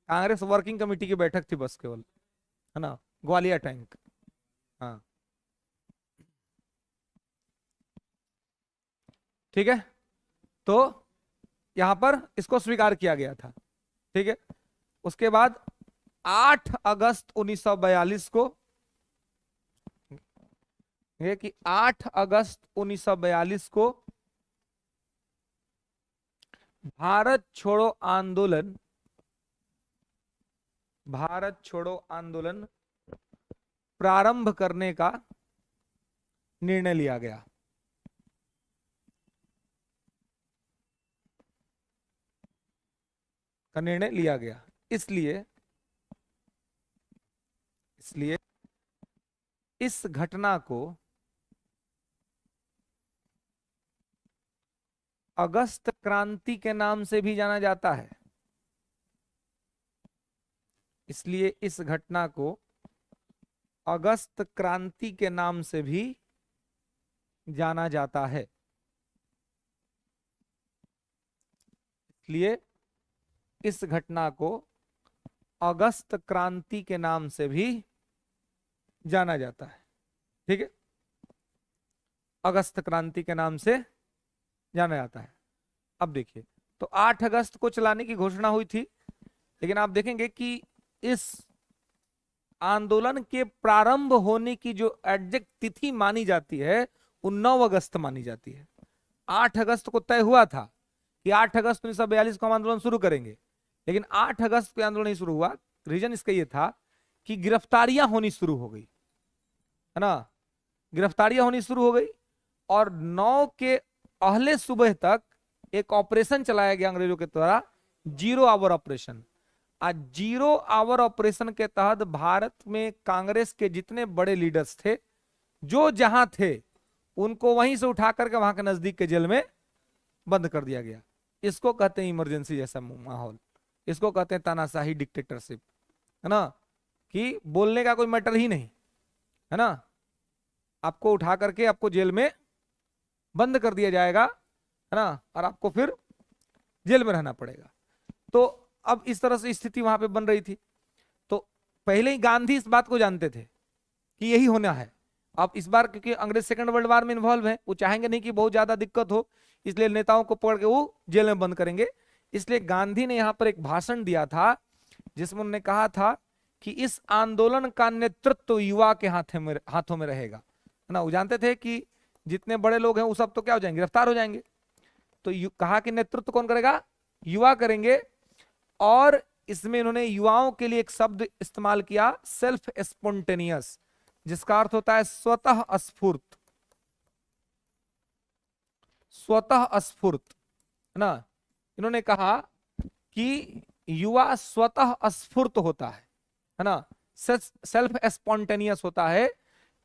कांग्रेस वर्किंग कमेटी की बैठक थी बस केवल, है ना, ग्वालियर टैंक। हाँ, ठीक है, तो यहां पर इसको स्वीकार किया गया था। ठीक है, उसके बाद 8 अगस्त 1942 को, ये कि 8 अगस्त 1942 को भारत छोड़ो आंदोलन प्रारंभ करने का निर्णय लिया गया। इसलिए इस घटना को अगस्त क्रांति के नाम से भी जाना जाता है। इसलिए इस घटना को अगस्त क्रांति के नाम से भी जाना जाता है। इसलिए इस घटना को अगस्त क्रांति के नाम से भी जाना जाता है। ठीक है, अगस्त क्रांति के नाम से जाना जाता है। अब देखिए, तो 8 अगस्त को चलाने की घोषणा हुई थी, लेकिन आप देखेंगे कि इस आंदोलन के प्रारंभ होने की जो एग्जैक्ट तिथि मानी जाती है वो 9 अगस्त मानी जाती है। 8 अगस्त को तय हुआ था कि 8 अगस्त 1942 को हम आंदोलन शुरू करेंगे, लेकिन 8 अगस्त को आंदोलन नहीं शुरू हुआ। रीजन इसका यह था कि गिरफ्तारियां होनी शुरू हो गई, है ना, गिरफ्तारियां होनी शुरू हो गई और 9 के पहले सुबह तक एक ऑपरेशन चलाया गया अंग्रेजों के द्वारा, 0 आवर ऑपरेशन। आज 0 आवर ऑपरेशन के तहत भारत में कांग्रेस के जितने बड़े लीडर्स थे, जो जहां थे, उनको वहीं से उठा करके वहां के नजदीक के जेल में बंद कर दिया गया। इसको कहते हैं इमरजेंसी जैसा माहौल, इसको कहते हैं तानाशाही डिक्टेटरशिप, है ना, कि बोलने का कोई मैटर ही नहीं, है ना, आपको उठा करके आपको जेल में बंद कर दिया जाएगा, है ना, और आपको फिर जेल में रहना पड़ेगा। तो अब इस तरह से स्थिति वहां पे बन रही थी। तो पहले ही गांधी इस बात को जानते थे कि यही होना है। अब इस बार क्योंकि अंग्रेज सेकंड वर्ल्ड वार में इन्वॉल्व है, वो चाहेंगे नहीं कि बहुत ज्यादा दिक्कत हो, इसलिए नेताओं को पकड़ के वो जेल में बंद करेंगे। इसलिए गांधी ने यहाँ पर एक भाषण दिया था जिसमें उन्होंने कहा था कि इस आंदोलन का नेतृत्व युवा के हाथों में रहेगा, है ना। वो जानते थे कि जितने बड़े लोग हैं वो सब तो क्या हो जाएंगे, गिरफ्तार हो जाएंगे। तो कहा कि नेतृत्व कौन करेगा, युवा करेंगे। और इसमें इन्होंने युवाओं के लिए एक शब्द इस्तेमाल किया, सेल्फ स्पॉन्टेनियस, जिसका अर्थ होता है स्वतः स्फूर्त, है ना। इन्होंने कहा कि युवा स्वतः स्फूर्त होता है ना, सेल्फ स्पॉन्टेनियस होता है।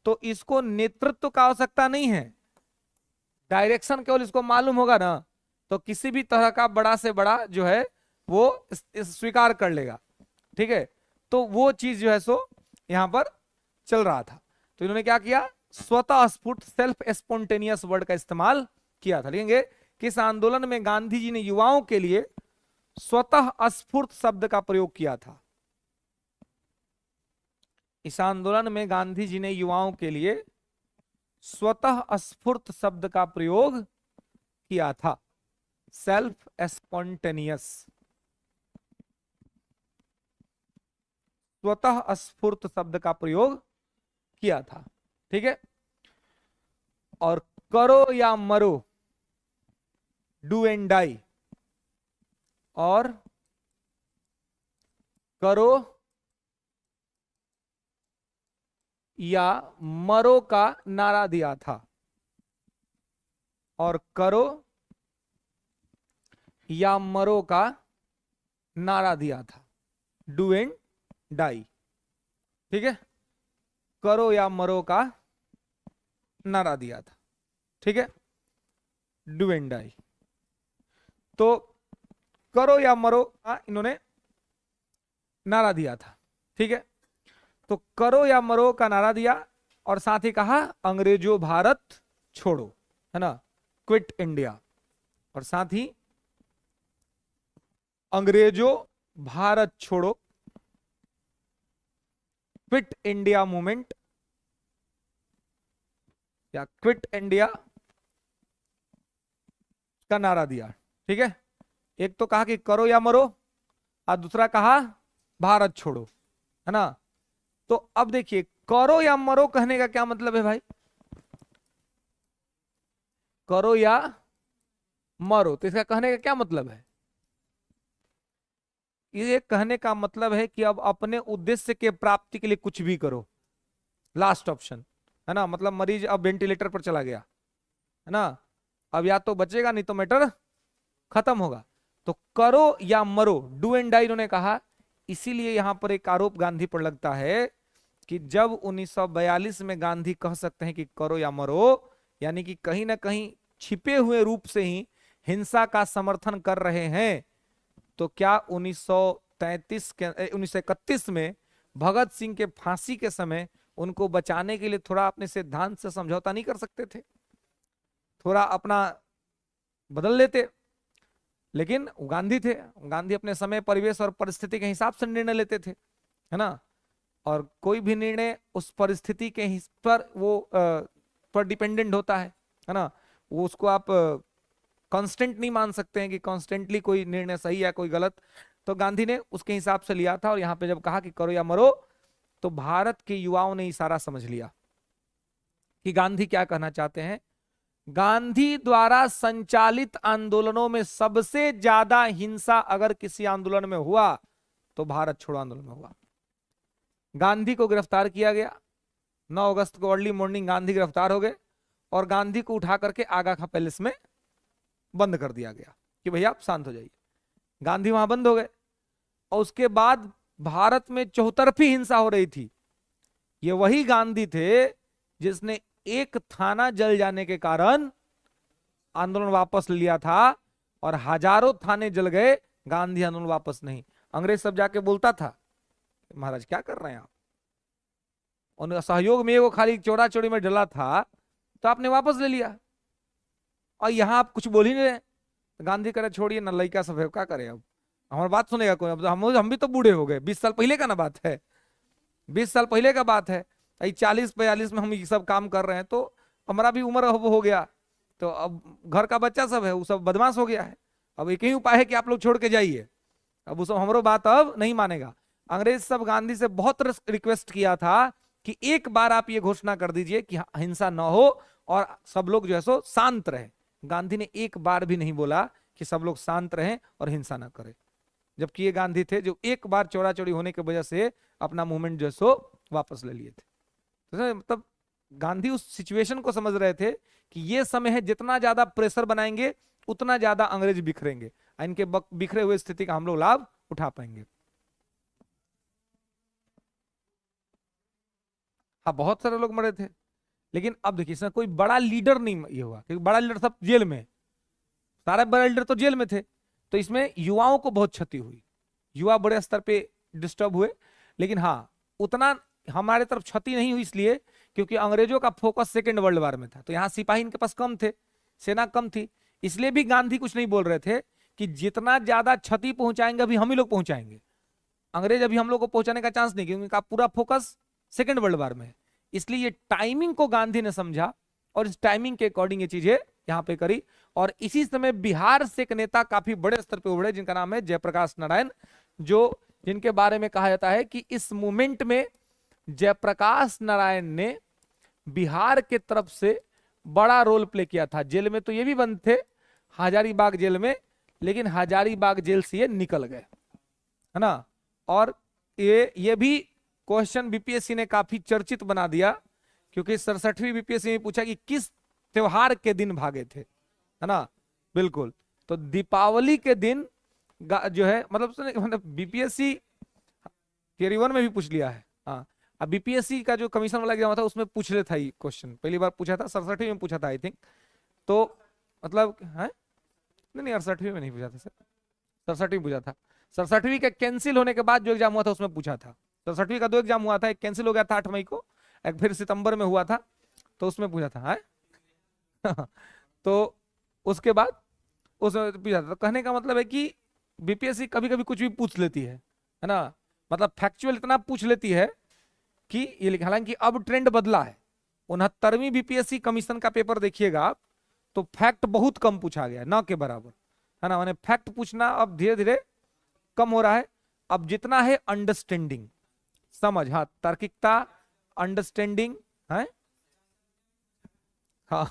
तो इसको नेतृत्व का आवश्यकता नहीं है, डायरेक्शन केवल इसको मालूम होगा ना, तो किसी भी तरह का बड़ा से बड़ा जो है वो स्वीकार कर लेगा। ठीक है, तो वो चीज जो है सो यहां पर चल रहा था। तो इन्होंने क्या किया, स्वतः स्फूर्त, सेल्फ स्पॉन्टेनियस वर्ड का इस्तेमाल किया था। लिखेंगे कि इस आंदोलन में गांधी जी ने युवाओं के लिए स्वतः स्फूर्त शब्द का प्रयोग किया था। इस आंदोलन में गांधी जी ने युवाओं के लिए स्वतः स्फूर्त शब्द का प्रयोग किया था, सेल्फ स्पॉन्टेनियस, स्वतः स्फूर्त शब्द का प्रयोग किया था। ठीक है, और करो या मरो, डू एंड डाई, और करो या मरो का नारा दिया था, और करो या मरो का नारा दिया था, डू एंड डाई। ठीक है, करो या मरो का नारा दिया था, ठीक है, डू एंड डाई। तो करो या मरो का इन्होंने नारा दिया था, ठीक है। तो करो या मरो का नारा दिया और साथ ही कहा अंग्रेजों भारत छोड़ो, है ना, क्विट इंडिया, और साथ ही अंग्रेजों भारत छोड़ो, क्विट इंडिया मूवमेंट या क्विट इंडिया का नारा दिया, ठीक है। एक तो कहा कि करो या मरो और दूसरा कहा भारत छोड़ो, है ना। तो अब देखिए करो या मरो कहने का क्या मतलब है भाई, करो या मरो, तो इसका कहने का क्या मतलब है, ये कहने का मतलब है कि अब अपने उद्देश्य के प्राप्ति के लिए कुछ भी करो, लास्ट ऑप्शन, है ना। मतलब मरीज अब वेंटिलेटर पर चला गया, है ना, अब या तो बचेगा नहीं तो मैटर खत्म होगा। तो करो या मरो, डू एंड डाई इन्होंने कहा। इसीलिए यहां पर एक आरोप गांधी पर लगता है कि जब 1942 में गांधी कह सकते हैं कि करो या मरो, यानी कि कहीं ना कहीं छिपे हुए रूप से ही हिंसा का समर्थन कर रहे हैं, तो क्या 1931 में भगत सिंह के फांसी के समय उनको बचाने के लिए थोड़ा अपने सिद्धांत से समझौता नहीं कर सकते थे, थोड़ा अपना बदल लेते। लेकिन गांधी थे, गांधी अपने समय परिवेश और परिस्थिति के हिसाब से निर्णय लेते थे, है ना। और कोई भी निर्णय उस परिस्थिति के पर वो पर डिपेंडेंट होता है ना। वो उसको आप कांस्टेंट नहीं मान सकते हैं कि कांस्टेंटली कोई निर्णय सही है कोई गलत। तो गांधी ने उसके हिसाब से लिया था, और यहां पे जब कहा कि करो या मरो, तो भारत के युवाओं ने इशारा समझ लिया कि गांधी क्या कहना चाहते हैं। गांधी द्वारा संचालित आंदोलनों में सबसे ज्यादा हिंसा अगर किसी आंदोलन में हुआ तो भारत छोड़ो आंदोलन में हुआ। गांधी को गिरफ्तार किया गया, 9 अगस्त को अर्ली मॉर्निंग गांधी गिरफ्तार हो गए और गांधी को उठा करके आगा खां पैलेस में बंद कर दिया गया कि भैया आप शांत हो जाइए। गांधी वहां बंद हो गए और उसके बाद भारत में चौतरफी हिंसा हो रही थी। ये वही गांधी थे जिसने एक थाना जल जाने के कारण आंदोलन वापस लिया था और हजारों थाने जल गए, गांधी आंदोलन वापस नहीं। अंग्रेज सब जाके बोलता था महाराज क्या कर रहे हैं आप, उन सहयोग में वो खाली चौड़ा चौड़ी में डला था तो आपने वापस ले लिया और यहां आप कुछ बोल ही नहीं रहे। तो गांधी करे छोड़िए ना, लड़का सब है क्या करे, अब हमारी बात सुनेगा कोई, अब हम भी तो बूढ़े हो गए, 20 साल पहले का ना बात है, 20 साल पहले का बात है। 40-42 में हम ये सब काम कर रहे हैं, तो हमारा भी उम्र हो गया, तो अब घर का बच्चा सब है वो सब बदमाश हो गया है। अब एक ही उपाय है कि आप लोग छोड़ के जाइए, अब वो सब हमारो बात अब नहीं मानेगा। अंग्रेज सब गांधी से बहुत रिक्वेस्ट किया था कि एक बार आप ये घोषणा कर दीजिए कि हिंसा न हो और सब लोग जो है सो शांत रहे। गांधी ने एक बार भी नहीं बोला कि सब लोग शांत रहें और हिंसा ना करें, जबकि ये गांधी थे जो एक बार चौड़ा चौड़ी होने की वजह से अपना मूवमेंट जो है सो वापस ले लिए थे। तो मतलब गांधी उस सिचुएशन को समझ रहे थे कि ये समय है, जितना ज्यादा प्रेशर बनाएंगे उतना ज्यादा अंग्रेज बिखरेंगे, इनके बिखरे हुए स्थिति का हम लोग लाभ उठा पाएंगे। हाँ बहुत सारे लोग मरे थे, लेकिन अब देखिए इसमें कोई बड़ा लीडर नहीं ये हुआ, क्योंकि बड़ा लीडर सब जेल में, सारे बड़े लीडर तो जेल में थे। तो इसमें युवाओं को बहुत क्षति हुई, युवा बड़े स्तर पे डिस्टर्ब हुए। लेकिन हाँ उतना हमारे तरफ क्षति नहीं हुई, इसलिए क्योंकि अंग्रेजों का फोकस सेकेंड वर्ल्ड वार में था, तो यहाँ सिपाही इनके पास कम थे, सेना कम थी, इसलिए भी गांधी कुछ नहीं बोल रहे थे कि जितना ज्यादा क्षति पहुंचाएंगे अभी हम ही लोग पहुंचाएंगे, अंग्रेज अभी हम लोग को पहुंचाने का चांस नहीं, क्योंकि उनका पूरा फोकस सेकेंड वर्ल्ड वार में है। इसलिए ये टाइमिंग को गांधी ने समझा और इस टाइमिंग के अकॉर्डिंग ये चीजें यहां पे करी। और इसी समय बिहार से एक नेता काफी बड़े स्तर पे उभरे जिनका नाम है जयप्रकाश नारायण, जो जिनके बारे में कहा जाता है कि इस मूवमेंट में जयप्रकाश नारायण ने बिहार के तरफ से बड़ा रोल प्ले किया था। जेल में तो ये भी बंद थे हजारीबाग जेल में, लेकिन हजारीबाग जेल से ये निकल गए, है ना, और ये भी क्वेश्चन बीपीएससी ने काफी चर्चित बना दिया, क्योंकि 67वीं बीपीएससी में पूछा कि किस त्योहार के दिन भागे थे, है ना। बिल्कुल, तो दीपावली के दिन जो है, मतलब बीपीएससी थियरी 1 में भी पूछ लिया है। हाँ, अब बीपीएससी का जो कमीशन वाला एग्जाम था उसमें पूछ ले था ये क्वेश्चन, पहली बार पूछा था 67वीं में पूछा था आई थिंक। तो मतलब है, नहीं 68वीं में नहीं पूछा था सर, 67वीं पूछा था। 67वीं का कैंसिल होने के बाद जो एग्जाम हुआ था उसमें पूछा था। 67वीं का 2 एग्जाम हुआ था, एक कैंसिल हो गया था 8 मई को, एक फिर सितंबर में हुआ था, तो उसमें पूछा था है। तो उसके बाद उसमें पूछा था। तो कहने का मतलब है कि बीपीएससी कभी कभी कुछ भी पूछ लेती है ना, मतलब फैक्चुअल इतना पूछ लेती है कि ये लिखा। हालांकि अब ट्रेंड बदला है, 69वीं बीपीएससी कमीशन का पेपर देखिएगा आप, तो फैक्ट बहुत कम पूछा गया, ना के बराबर, है ना। मैंने फैक्ट पूछना अब धीरे धीरे कम हो रहा है। अब जितना है अंडरस्टैंडिंग, समझ, हाँ, तार्किकता, अंडरस्टैंडिंग है, हाँ।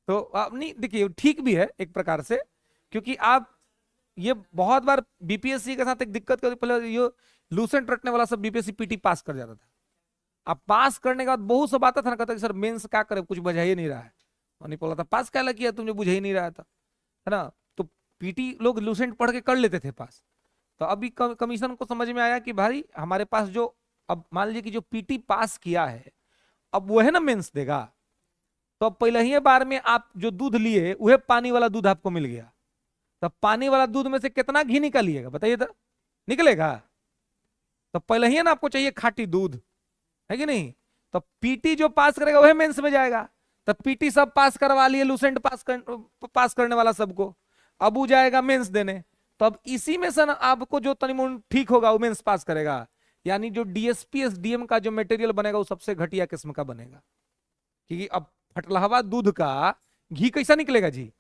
तो आप नहीं, देखिए ठीक भी है एक प्रकार से, क्योंकि आप ये बहुत बार बीपीएससी के साथ एक दिक्कत कर, पहले ये लूसेंट रटने वाला सब बीपीएससी पीटी पास कर जाता था। अब पास करने के बाद बहुत सब आता था ना, कहता कि सर मेंस क्या करे, कुछ बुझा ही नहीं रहा है, और नहीं बोला था पास क्या किया तुमने, बुझा ही नहीं रहा था, है ना। तो पीटी लोग लूसेंट पढ़ के कर लेते थे पास। तो अभी कमीशन को समझ में आया कि भाई हमारे पास जो, अब मान लीजिए कि जो पीटी पास किया है, अब वो है ना मेंस देगा, तो अब पहले ही बार में आप जो दूध लिए वह पानी वाला दूध आपको मिल गया, तो पानी वाला दूध में से कितना घी निकालिएगा बताइए तो, निकलेगा। तो पहले ही ना आपको चाहिए खाटी दूध, है कि नहीं। तो पीटी जो पास करेगा वह मेंस में जाएगा। तो पीटी सब पास करवा लिए, लूसेंट पास करने वाला सबको, अब वो जाएगा मेंस देने। तो अब इसी में से ना आपको जो तनिमुन ठीक होगा वो मेंस पास करेगा, यानी जो डीएसपी एसडीएम का जो मटेरियल बनेगा वो सबसे घटिया किस्म का बनेगा। क्योंकि अब फटलहवा दूध का घी कैसा निकलेगा जी,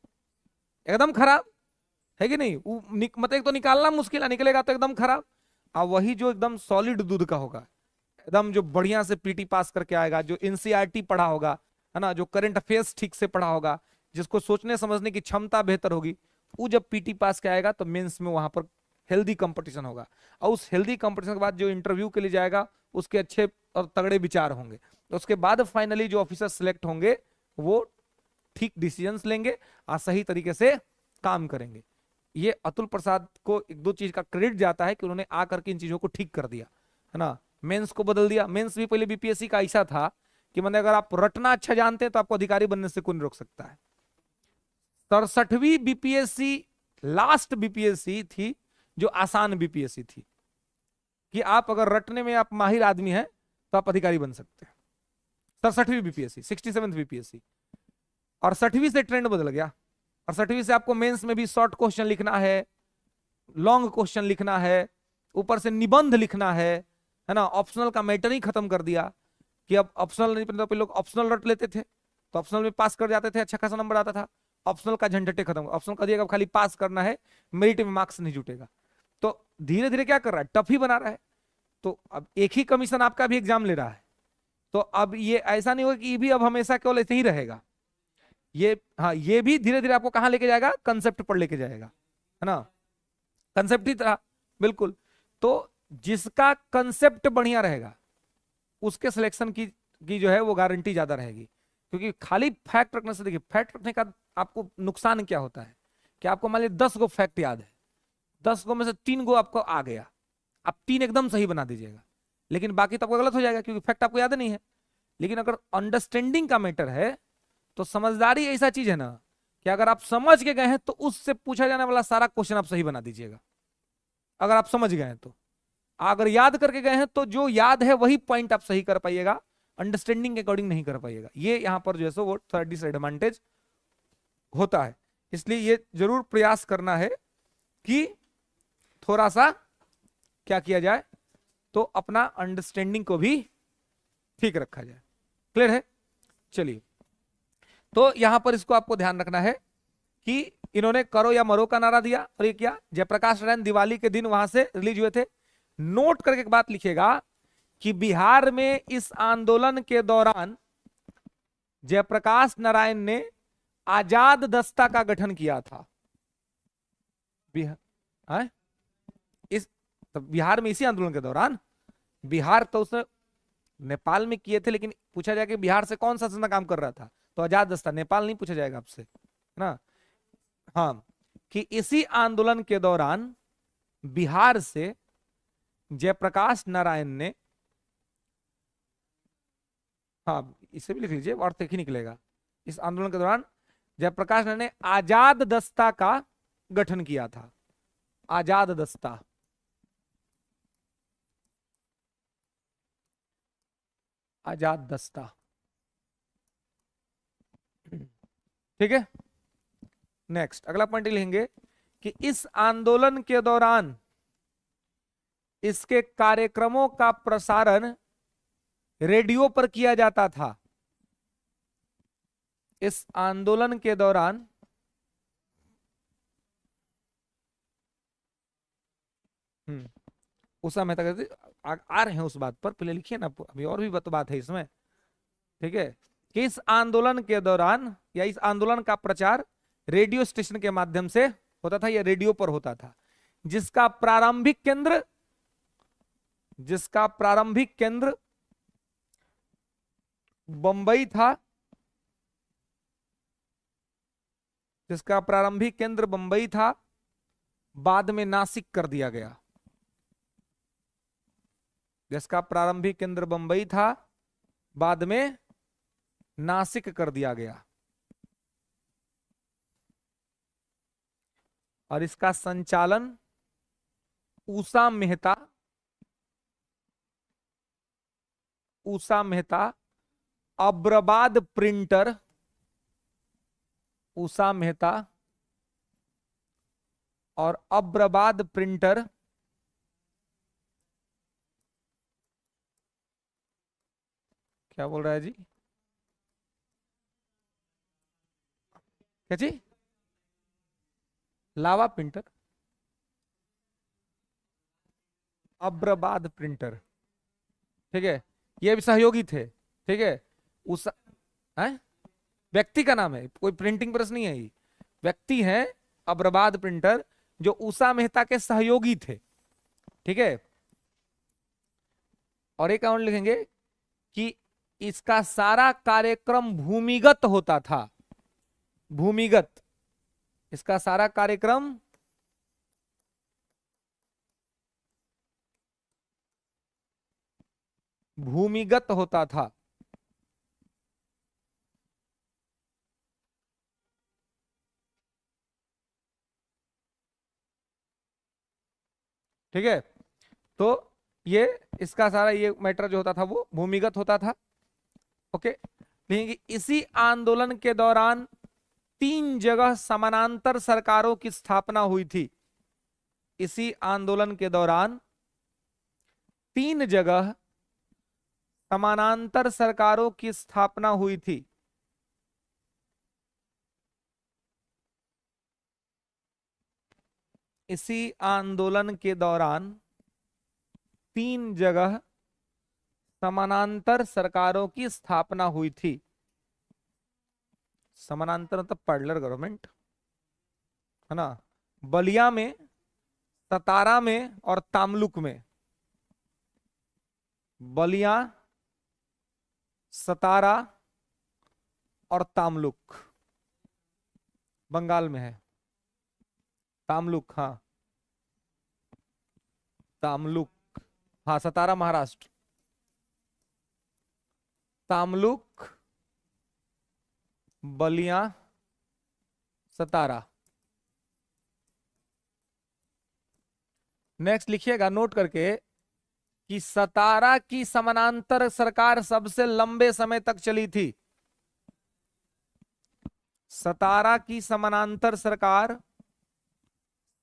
एकदम खराब, है कि नहीं। मतलब एक तो निकालना मुश्किल है, निकलेगा तो एकदम खराब। अब वही जो एकदम सॉलिड दूध का होगा, एकदम जो बढ़िया से पीटी पास करके आएगा, जो एनसीईआरटी पढ़ा होगा, है ना, जो करंट अफेयर्स ठीक से पढ़ा होगा, जिसको सोचने समझने की क्षमता बेहतर होगी, वो जब पीटी पास के आएगा तो मेंस में वहां पर हेल्दी कंपटीशन होगा। और उस हेल्दी कंपटीशन के बाद जो इंटरव्यू के लिए जाएगा उसके अच्छे और तगड़े विचार होंगे, तो उसके बाद फाइनली जो ऑफिसर सिलेक्ट होंगे वो ठीक डिसीजंस लेंगे और सही तरीके से काम करेंगे। ये अतुल प्रसाद को एक दो चीज का क्रेडिट जाता है कि उन्होंने आकर के इन चीजों को ठीक कर दिया, है ना। मेंस को बदल दिया। मेंस भी पहले बीपीएससी का ऐसा था कि मतलब अगर आप रटना अच्छा जानते हैं तो आपको अधिकारी बनने से कोई नहीं रोक सकता है। 67वीं बीपीएससी लास्ट बीपीएससी थी जो आसान बीपीएससी थी, कि आप अगर रटने में आप माहिर आदमी हैं तो आप अधिकारी बन सकते हैं। 67वीं बीपीएससी, 67th बीपीएससी। और 60वीं से ट्रेंड बदल गया, और 60वीं से आपको मेंस में भी शॉर्ट क्वेश्चन लिखना है, लॉन्ग क्वेश्चन लिखना है, ऊपर से निबंध लिखना है ना। ऑप्शनल का मैटर ही खत्म कर दिया कि अब ऑप्शनल नहीं, पहले लोग ऑप्शनल रट लेते थे तो ऑप्शनल में पास कर जाते थे, अच्छा खासा नंबर आता था। ऑप्शनल का झंझटे खत्म, ऑप्शनल का दिया खाली पास करना है, मेरिट में मार्क्स नहीं जुटेगा। तो धीरे धीरे क्या कर रहा है, टफ ही बना रहा है। तो अब एक ही कमीशन आपका भी एग्जाम ले रहा है, तो अब ये ऐसा नहीं होगा कि ये भी अब हमेशा केवल ऐसे ही रहेगा। ये, हाँ, ये भी धीरे धीरे आपको कहां लेके जाएगा, कंसेप्ट पर लेके जाएगा, है ना। कंसेप्ट ही तरह, बिल्कुल। तो जिसका कंसेप्ट बढ़िया रहेगा उसके सिलेक्शन की जो है वो गारंटी ज्यादा रहेगी। क्योंकि खाली फैक्ट रखने से, देखिए फैक्ट रखने का आपको नुकसान क्या होता है कि आपको मान लीजिए 10 गो फैक्ट याद है, 10 गो में से 3 गो आपको आ गया, आप 3 एकदम सही बना दीजिएगा, लेकिन बाकी तो आपको गलत हो जाएगा क्योंकि फैक्ट आपको याद नहीं है। लेकिन अगर अंडरस्टैंडिंग का मैटर है तो समझदारी ऐसा चीज है ना कि अगर आप समझ के गए हैं तो उससे पूछा जाने वाला सारा क्वेश्चन आप सही बना दीजिएगा, अगर आप समझ गए हैं तो। अगर याद करके गए हैं तो जो याद है वही पॉइंट आप सही कर पाइएगा, अंडरस्टैंडिंग के अकॉर्डिंग नहीं कर पाइएगा। ये यहां पर जो है सो वो थर्ड डिसएडवांटेज होता है। इसलिए ये जरूर प्रयास करना है कि थोड़ा सा क्या किया जाए, तो अपना अंडरस्टैंडिंग को भी ठीक रखा जाए। क्लियर है। चलिए, तो यहां पर इसको आपको ध्यान रखना है कि इन्होंने करो या मरो का नारा दिया, और ये क्या, जयप्रकाश नारायण दिवाली के दिन वहां से रिलीज हुए थे। नोट करके एक बात लिखिएगा कि बिहार में इस आंदोलन के दौरान जयप्रकाश नारायण ने आजाद दस्ता का गठन किया था। बिहार, इस तो बिहार में इसी आंदोलन के दौरान, बिहार तो उसने नेपाल में किए थे, लेकिन पूछा जाए कि बिहार से कौन सा संस्था काम कर रहा था, तो आजाद दस्ता, नेपाल नहीं पूछा जाएगा आपसे, है ना। हाँ, कि इसी आंदोलन के दौरान बिहार से जयप्रकाश नारायण ने, हाँ इसे भी लिख लीजिए और एक ही निकलेगा, इस आंदोलन के दौरान जयप्रकाश नारायण ने आजाद दस्ता का गठन किया था। आजाद दस्ता, आजाद दस्ता, ठीक है। नेक्स्ट अगला पॉइंट लिखेंगे कि इस आंदोलन के दौरान इसके कार्यक्रमों का प्रसारण रेडियो पर किया जाता था। इस आंदोलन के दौरान उस समय तक आ रहे हैं उस बात पर, पहले लिखिए ना, अभी और भी बात है इसमें, ठीक है। कि इस आंदोलन के दौरान या इस आंदोलन का प्रचार रेडियो स्टेशन के माध्यम से होता था या रेडियो पर होता था, जिसका प्रारंभिक केंद्र बंबई था, जिसका प्रारंभिक केंद्र बंबई था, बाद में नासिक कर दिया गया। जिसका प्रारंभिक केंद्र बंबई था, बाद में नासिक कर दिया गया। और इसका संचालन उषा मेहता अब्रबाद प्रिंटर, उषा मेहता और अब्रबाद प्रिंटर क्या बोल रहा है जी, क्या जी, लावा प्रिंटर, अब्रबाद प्रिंटर, ठीक है। ये भी सहयोगी थे, ठीक है। उस व्यक्ति का नाम है, कोई प्रिंटिंग प्रेस नहीं है, ये व्यक्ति है अब्रबाद प्रिंटर, जो उषा मेहता के सहयोगी थे, ठीक है। और एक और लिखेंगे कि इसका सारा कार्यक्रम भूमिगत होता था। भूमिगत, इसका सारा कार्यक्रम भूमिगत होता था, ठीक है। तो ये इसका सारा ये मैटर जो होता था वो भूमिगत होता था, ओके। लेकिन इसी आंदोलन के दौरान 3 जगह समानांतर सरकारों की स्थापना हुई थी। इसी आंदोलन के दौरान 3 जगह समानांतर सरकारों की स्थापना हुई थी। इसी आंदोलन के दौरान 3 जगह समानांतर सरकारों की स्थापना हुई थी। समानांतर मतलब पैरेलल गवर्नमेंट, है ना। बलिया में, सतारा में और तामलुक में। बलिया, सतारा और तामलुक बंगाल में है। तामलुक, हाँ तामलुक, हाँ सतारा महाराष्ट्र। तामलुक, बलिया, सतारा। नेक्स्ट लिखिएगा नोट करके कि सतारा की समानांतर सरकार सबसे लंबे समय तक चली थी। सतारा की समानांतर सरकार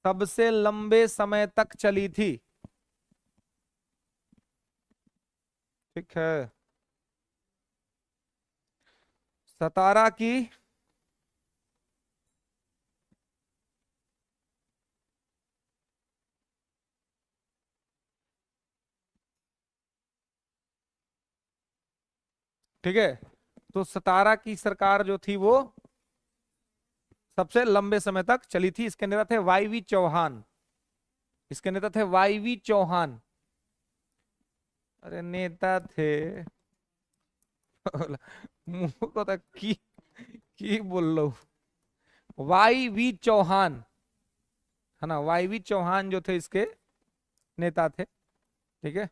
सबसे लंबे समय तक चली थी, ठीक है। सतारा की ठीक है, तो सतारा की सरकार जो थी वो सबसे लंबे समय तक चली थी। इसके नेता थे वाई वी चौहान। इसके नेता थे वाईवी चौहान। अरे नेता थे मुंह को तो की बोल लो। वाईवी चौहान, है ना, वाईवी चौहान जो थे इसके नेता थे। ठीक है।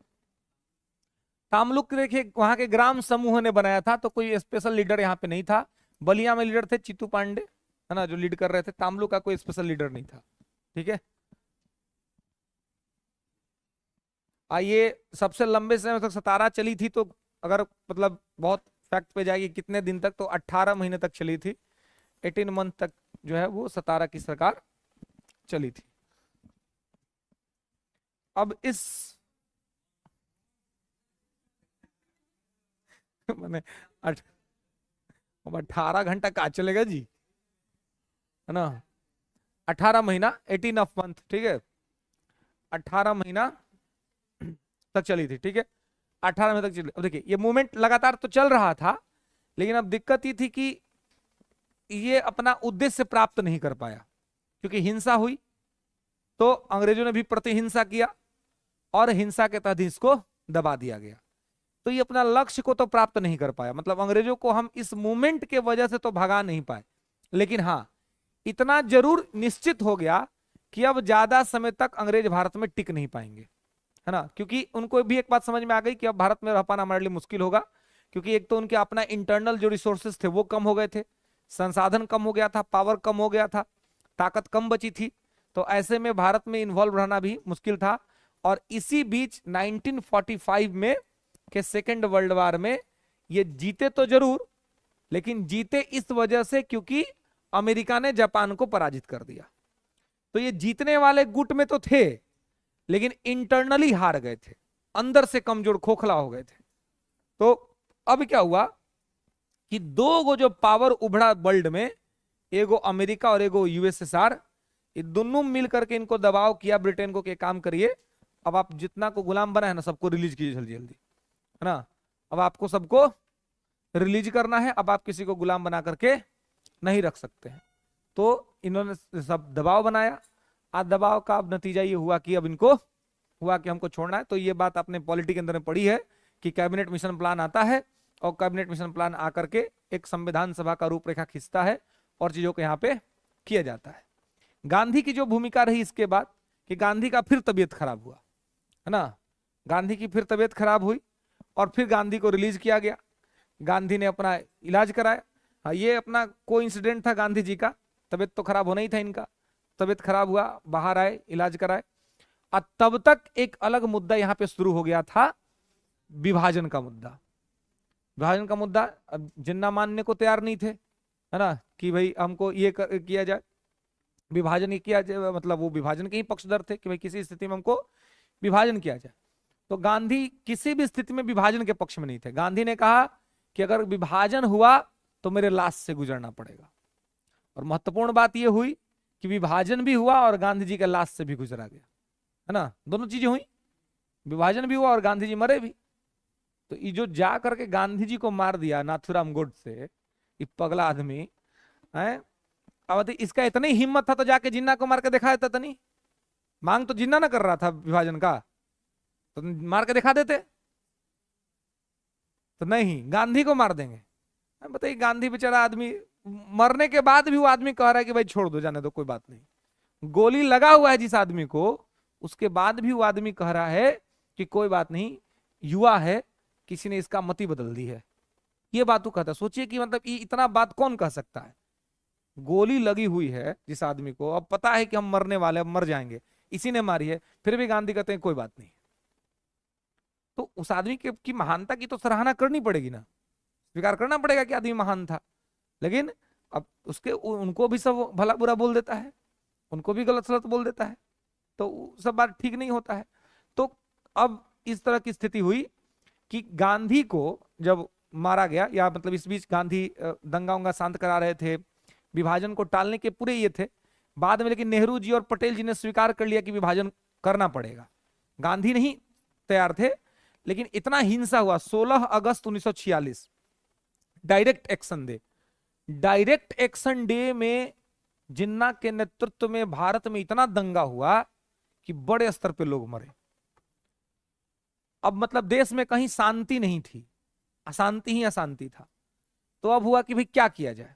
तामलुक देखिए वहां के ग्राम समूह ने बनाया था, तो कोई स्पेशल लीडर यहाँ पे नहीं था। बलिया में लीडर थे चित्तू पांडे, है ना, जो लीड कर रहे थे। तामलुक का कोई स्पेशल लीडर नहीं था। ठीक है। आइए, सबसे लंबे समय तक सतारा चली थी, तो अगर मतलब बहुत फैक्ट पे जाएगी कितने दिन तक, तो 18 महीने तक चली थी। 18 मंथ तक जो है वो सतारा की सरकार चली थी। अब इस मैंने अब 18 घंटा कहाँ चलेगा जी, है ना। 18 महीना, 18 ऑफ मंथ, ठीक है, 18 महीना तक चली थी। ठीक है, 18 महीने तक चली। अब देखिए ये मूवमेंट लगातार तो चल रहा था, लेकिन अब दिक्कत ये थी कि ये अपना उद्देश्य प्राप्त नहीं कर पाया, क्योंकि हिंसा हुई, तो अंग्रेजों ने भी प्रतिहिंसा किया और हिंसा के तहत इसको दबा दिया गया। तो ये अपना लक्ष्य को तो प्राप्त नहीं कर पाया, मतलब अंग्रेजों को हम इस मूवमेंट के वजह से तो भगा नहीं पाए, लेकिन हाँ इतना जरूर निश्चित हो गया कि अब ज्यादा समय तक अंग्रेज भारत में टिक नहीं पाएंगे, है ना। क्योंकि उनको भी एक बात समझ में आ गई कि अब भारत में रह पाना हमारे लिए मुश्किल होगा, क्योंकि एक तो उनके अपना इंटरनल जो रिसोर्सेज थे वो कम हो गए थे, संसाधन कम हो गया था, पावर कम हो गया था, ताकत कम बची थी। तो ऐसे में भारत में इन्वॉल्व रहना भी मुश्किल था। और इसी बीच 1945 में के सेकेंड वर्ल्ड वार में ये जीते तो जरूर, लेकिन जीते इस वजह से क्योंकि अमेरिका ने जापान को पराजित कर दिया। तो ये जीतने वाले गुट में तो थे, लेकिन इंटरनली हार गए थे, अंदर से कमजोर खोखला हो गए थे। तो अब क्या हुआ कि दो गो जो पावर उभरा वर्ल्ड में, एगो अमेरिका और एगो यूएसएसआर, ये दोनों मिल करके इनको दबाव किया ब्रिटेन को कि काम करिए, अब आप जितना को गुलाम बना है ना सबको रिलीज कीजिए जल्दी जल्दी, है ना। अब आपको सबको रिलीज करना है, अब आप किसी को गुलाम बना करके नहीं रख सकते हैं। तो इन्होंने सब दबाव बनाया। आज दबाव का अब नतीजा ये हुआ कि अब इनको हुआ कि हमको छोड़ना है। तो ये बात आपने पॉलिटी के अंदर में पढ़ी है कि कैबिनेट मिशन प्लान आता है, और कैबिनेट मिशन प्लान आकर के एक संविधान सभा का रूपरेखा खींचता है और चीजों को यहाँ पे किया जाता है। गांधी की जो भूमिका रही इसके बाद, कि गांधी का फिर तबीयत खराब हुआ, है ना, गांधी की फिर तबीयत खराब हुई और फिर गांधी को रिलीज किया गया। गांधी ने अपना इलाज कराया। हाँ, ये अपना कोइंसिडेंट था गांधी जी का, तबीयत तो खराब होना ही था इनका, तबीयत खराब हुआ, बाहर आए, इलाज कराए। और तब तक एक अलग मुद्दा यहाँ पे शुरू हो गया था, विभाजन का मुद्दा। विभाजन का मुद्दा अब जिन्ना मानने को तैयार नहीं थे, है ना, कि भाई हमको ये किया जाए, विभाजन ही किया जाए, मतलब वो विभाजन के ही पक्षधर थे कि भाई किसी स्थिति में हमको विभाजन किया जाए। तो गांधी किसी भी स्थिति में विभाजन के पक्ष में नहीं थे। गांधी ने कहा कि अगर विभाजन हुआ तो मेरे लाश से गुजरना पड़ेगा। और महत्वपूर्ण बात यह हुई कि विभाजन भी हुआ और गांधी जी के लाश से भी गुजरा गया, है ना, दोनों चीजें हुई, विभाजन भी हुआ और गांधी जी मरे भी। तो ये जो जा करके गांधी जी को मार दिया नाथुराम गोडसे, ये पगला आदमी है। अब इसका इतनी हिम्मत था तो जाके जिन्ना को मार के दिखा देता था। नहीं, मांग तो जिन्ना ना कर रहा था विभाजन का, तो मार के दिखा देते। तो नहीं, गांधी को मार देंगे। बताइए, गांधी बेचारा आदमी मरने के बाद भी वो आदमी कह रहा है कि भाई छोड़ दो, जाने दो, कोई बात नहीं। गोली लगा हुआ है जिस आदमी को, उसके बाद भी वो आदमी कह रहा है कि कोई बात नहीं, युवा है, किसी ने इसका मति बदल दी है। ये बात वो कहता है। सोचिए कि मतलब ये इतना बात कौन कह सकता है। गोली लगी हुई है जिस आदमी को, अब पता है कि हम मरने वाले, अब मर जाएंगे, इसी ने मारी है, फिर भी गांधी कहते हैं कोई बात नहीं। तो उस आदमी की महानता की तो सराहना करनी पड़ेगी ना, स्वीकार करना पड़ेगा कि आदमी महान था। लेकिन अब उसके उनको भी सब भला बुरा बोल देता है, उनको भी गलत सलत बोल देता है, तो सब बात ठीक नहीं होता है। तो अब इस तरह की स्थिति हुई कि गांधी को जब मारा गया, या मतलब इस बीच गांधी दंगा उंगा शांत करा रहे थे, विभाजन को टालने के पूरे ये थे। बाद में लेकिन नेहरू जी और पटेल जी ने स्वीकार कर लिया कि विभाजन करना पड़ेगा। गांधी नहीं तैयार थे, लेकिन इतना हिंसा हुआ। 16 अगस्त 1946 direct action day, direct action day में जिन्ना के नेतृत्व में भारत में इतना दंगा हुआ कि बड़े स्तर पे लोग मरे। अब मतलब देश में कहीं शांति नहीं थी, अशांति ही अशांति था। तो अब हुआ कि भाई क्या किया जाए।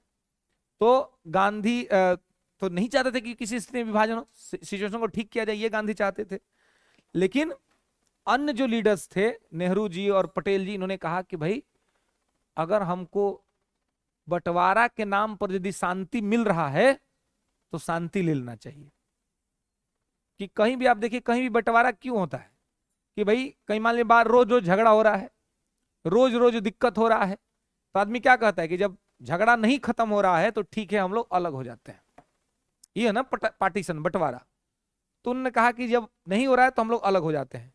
तो गांधी तो नहीं चाहते थे कि किसी स्थिति में विभाजन हो, सिचुएशन को ठीक किया जाए, ये गांधी चाहते थे। लेकिन अन्य जो लीडर्स थे, नेहरू जी और पटेल जी, इन्होंने कहा कि भाई अगर हमको बंटवारा के नाम पर यदि शांति मिल रहा है तो शांति ले लेना चाहिए। कि कहीं भी आप देखिए, कहीं भी बंटवारा क्यों होता है कि भाई कहीं मान लीजिए बार रोज रोज झगड़ा हो रहा है, रोज रोज दिक्कत हो रहा है, तो आदमी क्या कहता है कि जब झगड़ा नहीं खत्म हो रहा है तो ठीक है हम लोग अलग हो जाते हैं। ये है ना पार्टीशन, बंटवारा। तो उन्होंने कहा कि जब नहीं हो रहा है तो हम लोग अलग हो जाते हैं।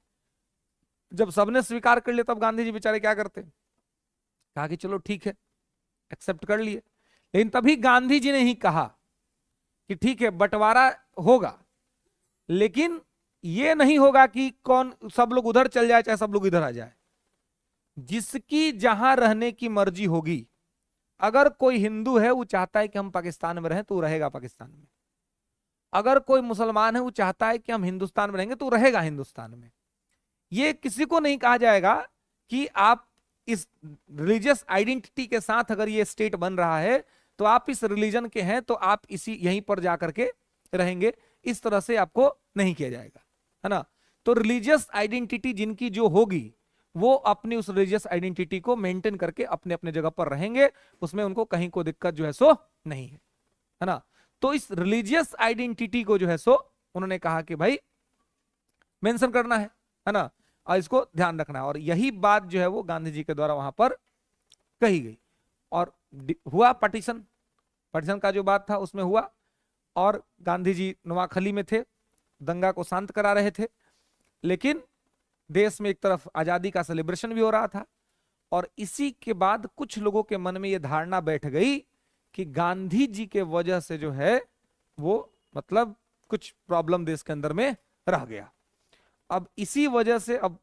जब सबने स्वीकार कर लिया तब गांधी जी बेचारे क्या करते, कहा कि चलो ठीक है, एक्सेप्ट कर लिए। लेकिन तभी गांधी जी ने ही कहा कि ठीक है बंटवारा होगा, लेकिन ये नहीं होगा कि कौन सब लोग उधर चल जाए चाहे सब लोग इधर आ जाए। जिसकी जहां रहने की मर्जी होगी, अगर कोई हिंदू है वो चाहता है कि हम पाकिस्तान में रहें तो वो रहेगा पाकिस्तान में, अगर कोई मुसलमान है वो चाहता है कि हम हिंदुस्तान में रहेंगे तो रहेगा हिंदुस्तान में। ये किसी को नहीं कहा जाएगा कि आप इस रिलीजियस आइडेंटिटी के साथ अगर ये स्टेट बन रहा है तो आप इस रिलीजन के हैं तो आप इसी यहीं पर जाकर के रहेंगे, इस तरह से आपको नहीं किया जाएगा, है ना। तो रिलीजियस आइडेंटिटी जिनकी जो होगी वो अपनी उस रिलीजियस आइडेंटिटी को मेंटेन करके अपने अपने जगह पर रहेंगे, उसमें उनको कहीं को दिक्कत जो है सो नहीं है ना। तो इस रिलीजियस आइडेंटिटी को जो है सो उन्होंने कहा कि भाई मेंशन करना है ना, और इसको ध्यान रखना है। और यही बात जो है वो गांधी जी के द्वारा वहां पर कही गई और हुआ पार्टीशन। पार्टीशन का जो बात था उसमें हुआ और गांधी जी नोआखली में थे, दंगा को शांत करा रहे थे। लेकिन देश में एक तरफ आजादी का सेलिब्रेशन भी हो रहा था और इसी के बाद कुछ लोगों के मन में यह धारणा बैठ गई कि गांधी जी के वजह से जो है वो मतलब कुछ प्रॉब्लम देश के अंदर में रह गया। अब इसी वजह से अब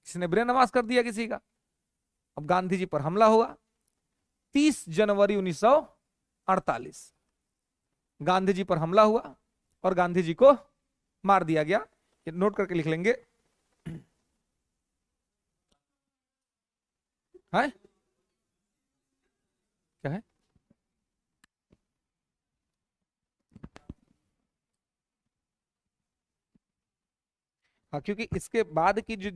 किसी ने ब्रेन नवाज कर दिया किसी का, अब गांधी जी पर हमला हुआ 30 जनवरी 1948 गांधी जी पर हमला हुआ और गांधी जी को मार दिया गया। ये नोट करके लिख लेंगे। है क्या है? हाँ, क्योंकि इसके बाद की जो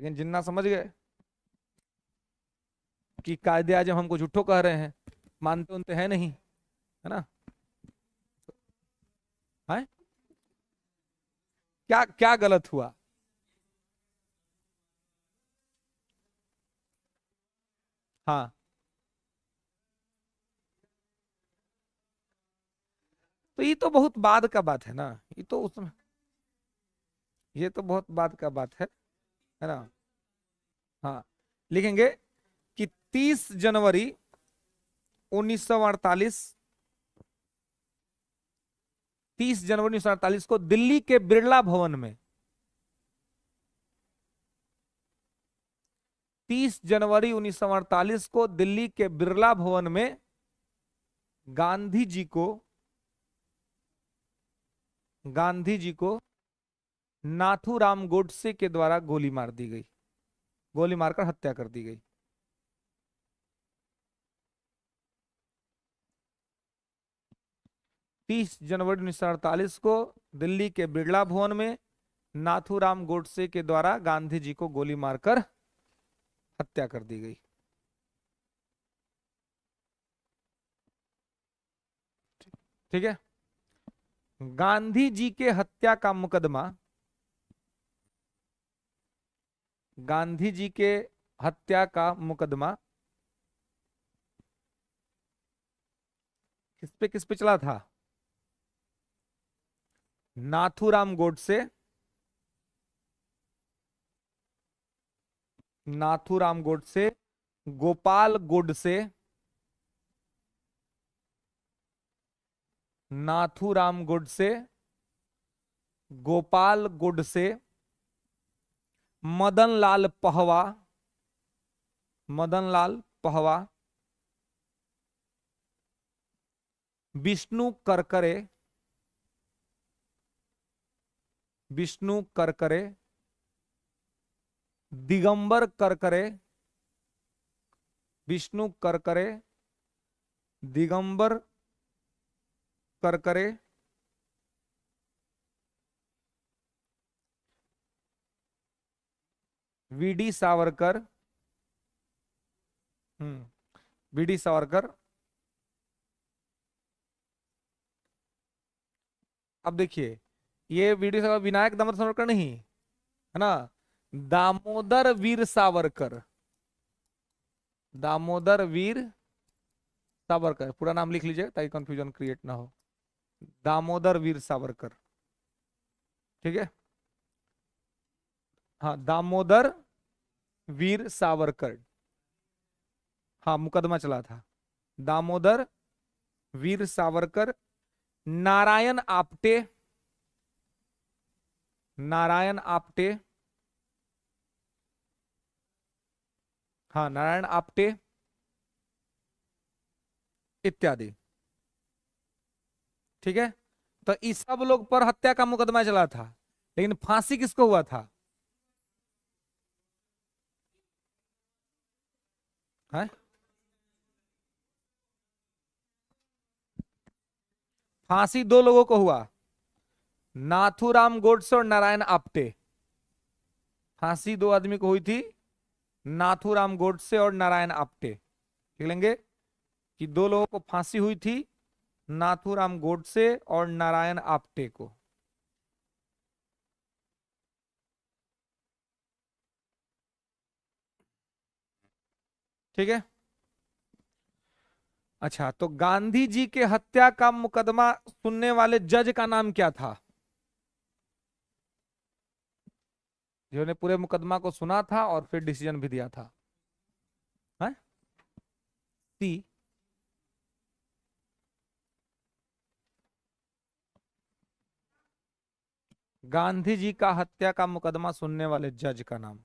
लेकिन जिन्ना समझ गए कि कायदे आजम हमको झूठो कह रहे हैं, मानते उनते हैं नहीं, है ना। है क्या क्या गलत हुआ? हाँ, तो ये तो बहुत बाद का बात है ना, ये तो उसमें ये तो बहुत बाद का बात है ना। हाँ, लिखेंगे कि 30 जनवरी 1948, 30 जनवरी 1948 को दिल्ली के बिरला भवन में, 30 जनवरी 1948 को दिल्ली के बिरला भवन में गांधी जी को नाथूराम गोडसे के द्वारा गोली मार दी गई, गोली मारकर हत्या कर दी गई। 30 जनवरी 1948 को दिल्ली के बिरला भवन में नाथूराम गोडसे के द्वारा गांधी जी को गोली मारकर हत्या कर दी गई। ठीक है। गांधी जी के हत्या का मुकदमा, गांधी जी के हत्या का मुकदमा किस पे चला था? Nathuram Godse Nathuram Godse, Gopal Godse, Nathuram Godse, Gopal Godse, Madan Lal Pahwa, Madan Lal Pahwa, Vishnu Karkare, Vishnu Karkare, Digambar Karkare, Vishnu Karkare, Digambar Karkare, VD Savarkar, VD Savarkar. अब देखिए, ये वीडी सावरकर, विनायक दामोदर सावरकर नहीं है ना, दामोदर वीर सावरकर, दामोदर वीर सावरकर, पूरा नाम लिख लीजिए ताकि कंफ्यूजन क्रिएट ना हो। दामोदर वीर सावरकर, ठीक है। हाँ, दामोदर वीर सावरकर, हाँ मुकदमा चला था। दामोदर वीर सावरकर, नारायण आप्टे, नारायण आप्टे, हाँ नारायण आप्टे इत्यादि, ठीक है। तो इस सब लोग पर हत्या का मुकदमा चला था, लेकिन फांसी किसको हुआ था? है? फांसी दो लोगों को हुआ, नाथूराम गोडसे और नारायण आप्टे। फांसी दो आदमी को हुई थी, नाथूराम गोडसे और नारायण आप्टे। लिख लेंगे कि दो लोगों को फांसी हुई थी, नाथूराम गोडसे और नारायण आप्टे को। ठीक है। अच्छा, तो गांधी जी के हत्या का मुकदमा सुनने वाले जज का नाम क्या था? जिन्होंने पूरे मुकदमा को सुना था और फिर डिसीजन भी दिया था, है? सी। गांधी जी का हत्या का मुकदमा सुनने वाले जज का नाम,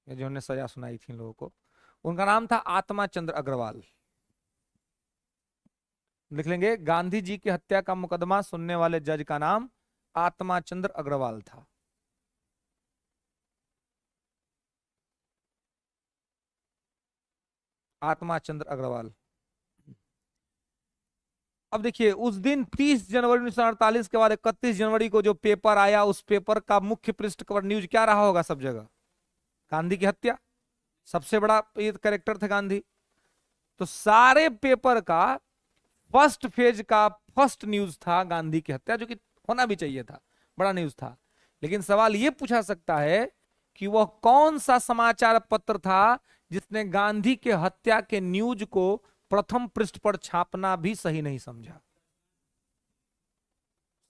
ये जिन्होंने सजा सुनाई थी लोगों को, उनका नाम था आत्मा चंद्र अग्रवाल। लिख लेंगे, गांधी जी की हत्या का मुकदमा सुनने वाले जज का नाम आत्मा चंद्र अग्रवाल था। आत्मा चंद्र अग्रवाल। अब देखिए, उस दिन 30 जनवरी 1948 के बाद 31 जनवरी को जो पेपर आया, उस पेपर का मुख्य पृष्ठ पर न्यूज क्या रहा होगा सब जगह? गांधी की हत्या। सबसे बड़ा ये कैरेक्टर थे गांधी। तो सारे पेपर का फर्स्ट पेज का फर्स्ट न्यूज था गांधी की हत्या, जो कि होना भी चाहिए था, बड़ा न्यूज था। लेकिन सवाल ये पूछा सकता है कि वह कौन सा समाचार पत्र था जिसने गांधी के हत्या के न्यूज को प्रथम पृष्ठ पर छापना भी सही नहीं समझा?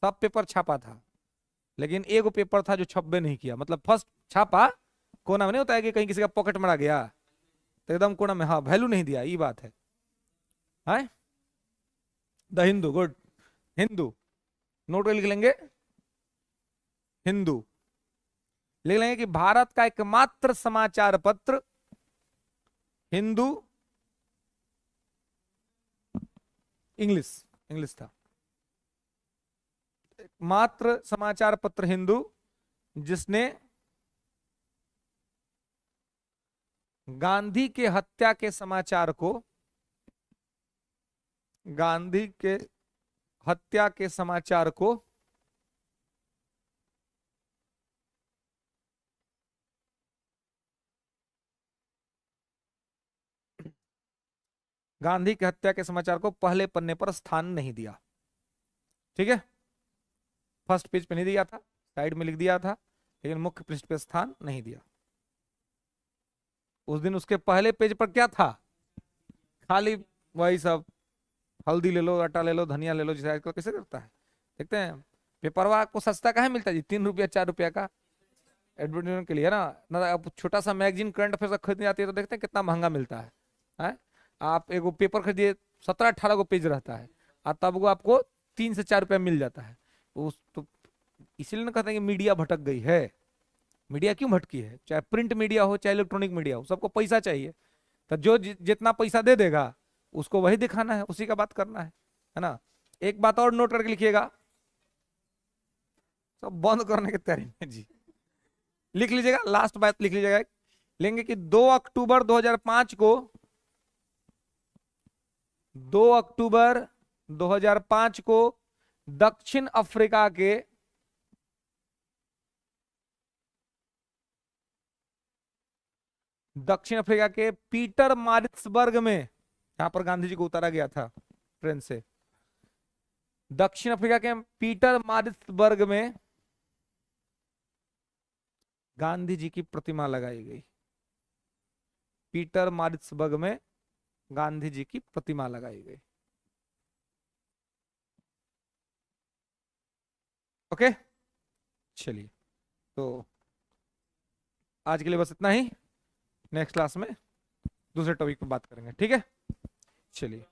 सब पेपर छापा था, लेकिन एक पेपर था जो छपबे नहीं किया। मतलब फर्स्ट छापा, कोना में नहीं होता है कि कहीं किसी का पॉकेट मरा गया तो एकदम कोना में, हाँ वैल्यू नहीं दिया, ये बात है। The Hindu, good, Hindu. Note लिख लेंगे, हिंदू। लिख लेंगे कि भारत का एकमात्र समाचार पत्र हिंदू, इंग्लिश, इंग्लिश था। एकमात्र समाचार पत्र हिंदू जिसने गांधी के हत्या के समाचार को, गांधी के हत्या के समाचार को गांधी की हत्या के समाचार को पहले पन्ने पर स्थान नहीं दिया। ठीक है, फर्स्ट पेज पे नहीं दिया था, साइड में लिख दिया था, लेकिन मुख्य पृष्ठ पे स्थान नहीं दिया। उस दिन उसके पहले पेज पर क्या था? खाली वही सब, हल्दी ले लो, आटा ले लो, धनिया ले लो, जैसे आजकल कैसे करता है, देखते हैं। पेपरवा को सस्ता कहाँ मिलता है जी? 3 रुपया 4 रुपया का एडवर्टाइजमेंट के लिए ना ना, आप छोटा सा मैगजीन करंट अफेयर्स का खरीदने जाती है तो देखते हैं कितना महंगा मिलता है? आप एगो पेपर खरीदिए, 17-18 गो पेज रहता है, और तब वो आपको 3 से 4 रुपया मिल जाता है। उस तो इसीलिए ना कहते हैं कि मीडिया भटक गई है। मीडिया क्यों भटकी है? चाहे प्रिंट मीडिया हो चाहे इलेक्ट्रॉनिक मीडिया हो, सबको पैसा चाहिए। तो जो जितना पैसा दे देगा उसको वही दिखाना है, उसी का बात करना है ना। एक बात और नोट करके लिखिएगा, सब बंद करने की तैयारी में जी। लिख लीजिएगा, लास्ट बात लिख लीजिएगा, लेंगे कि 2 अक्टूबर 2005 को, 2 अक्टूबर 2005 को दक्षिण अफ्रीका के पीटर मारिट्सबर्ग में, यहां पर गांधी जी को उतारा गया था ट्रेन से, दक्षिण अफ्रीका के पीटर मारिट्सबर्ग में गांधी जी की प्रतिमा लगाई गई। पीटर मारिट्सबर्ग में गांधी जी की प्रतिमा लगाई गई। ओके, चलिए, तो आज के लिए बस इतना ही। नेक्स्ट क्लास में दूसरे टॉपिक पर बात करेंगे, ठीक है? चलिए।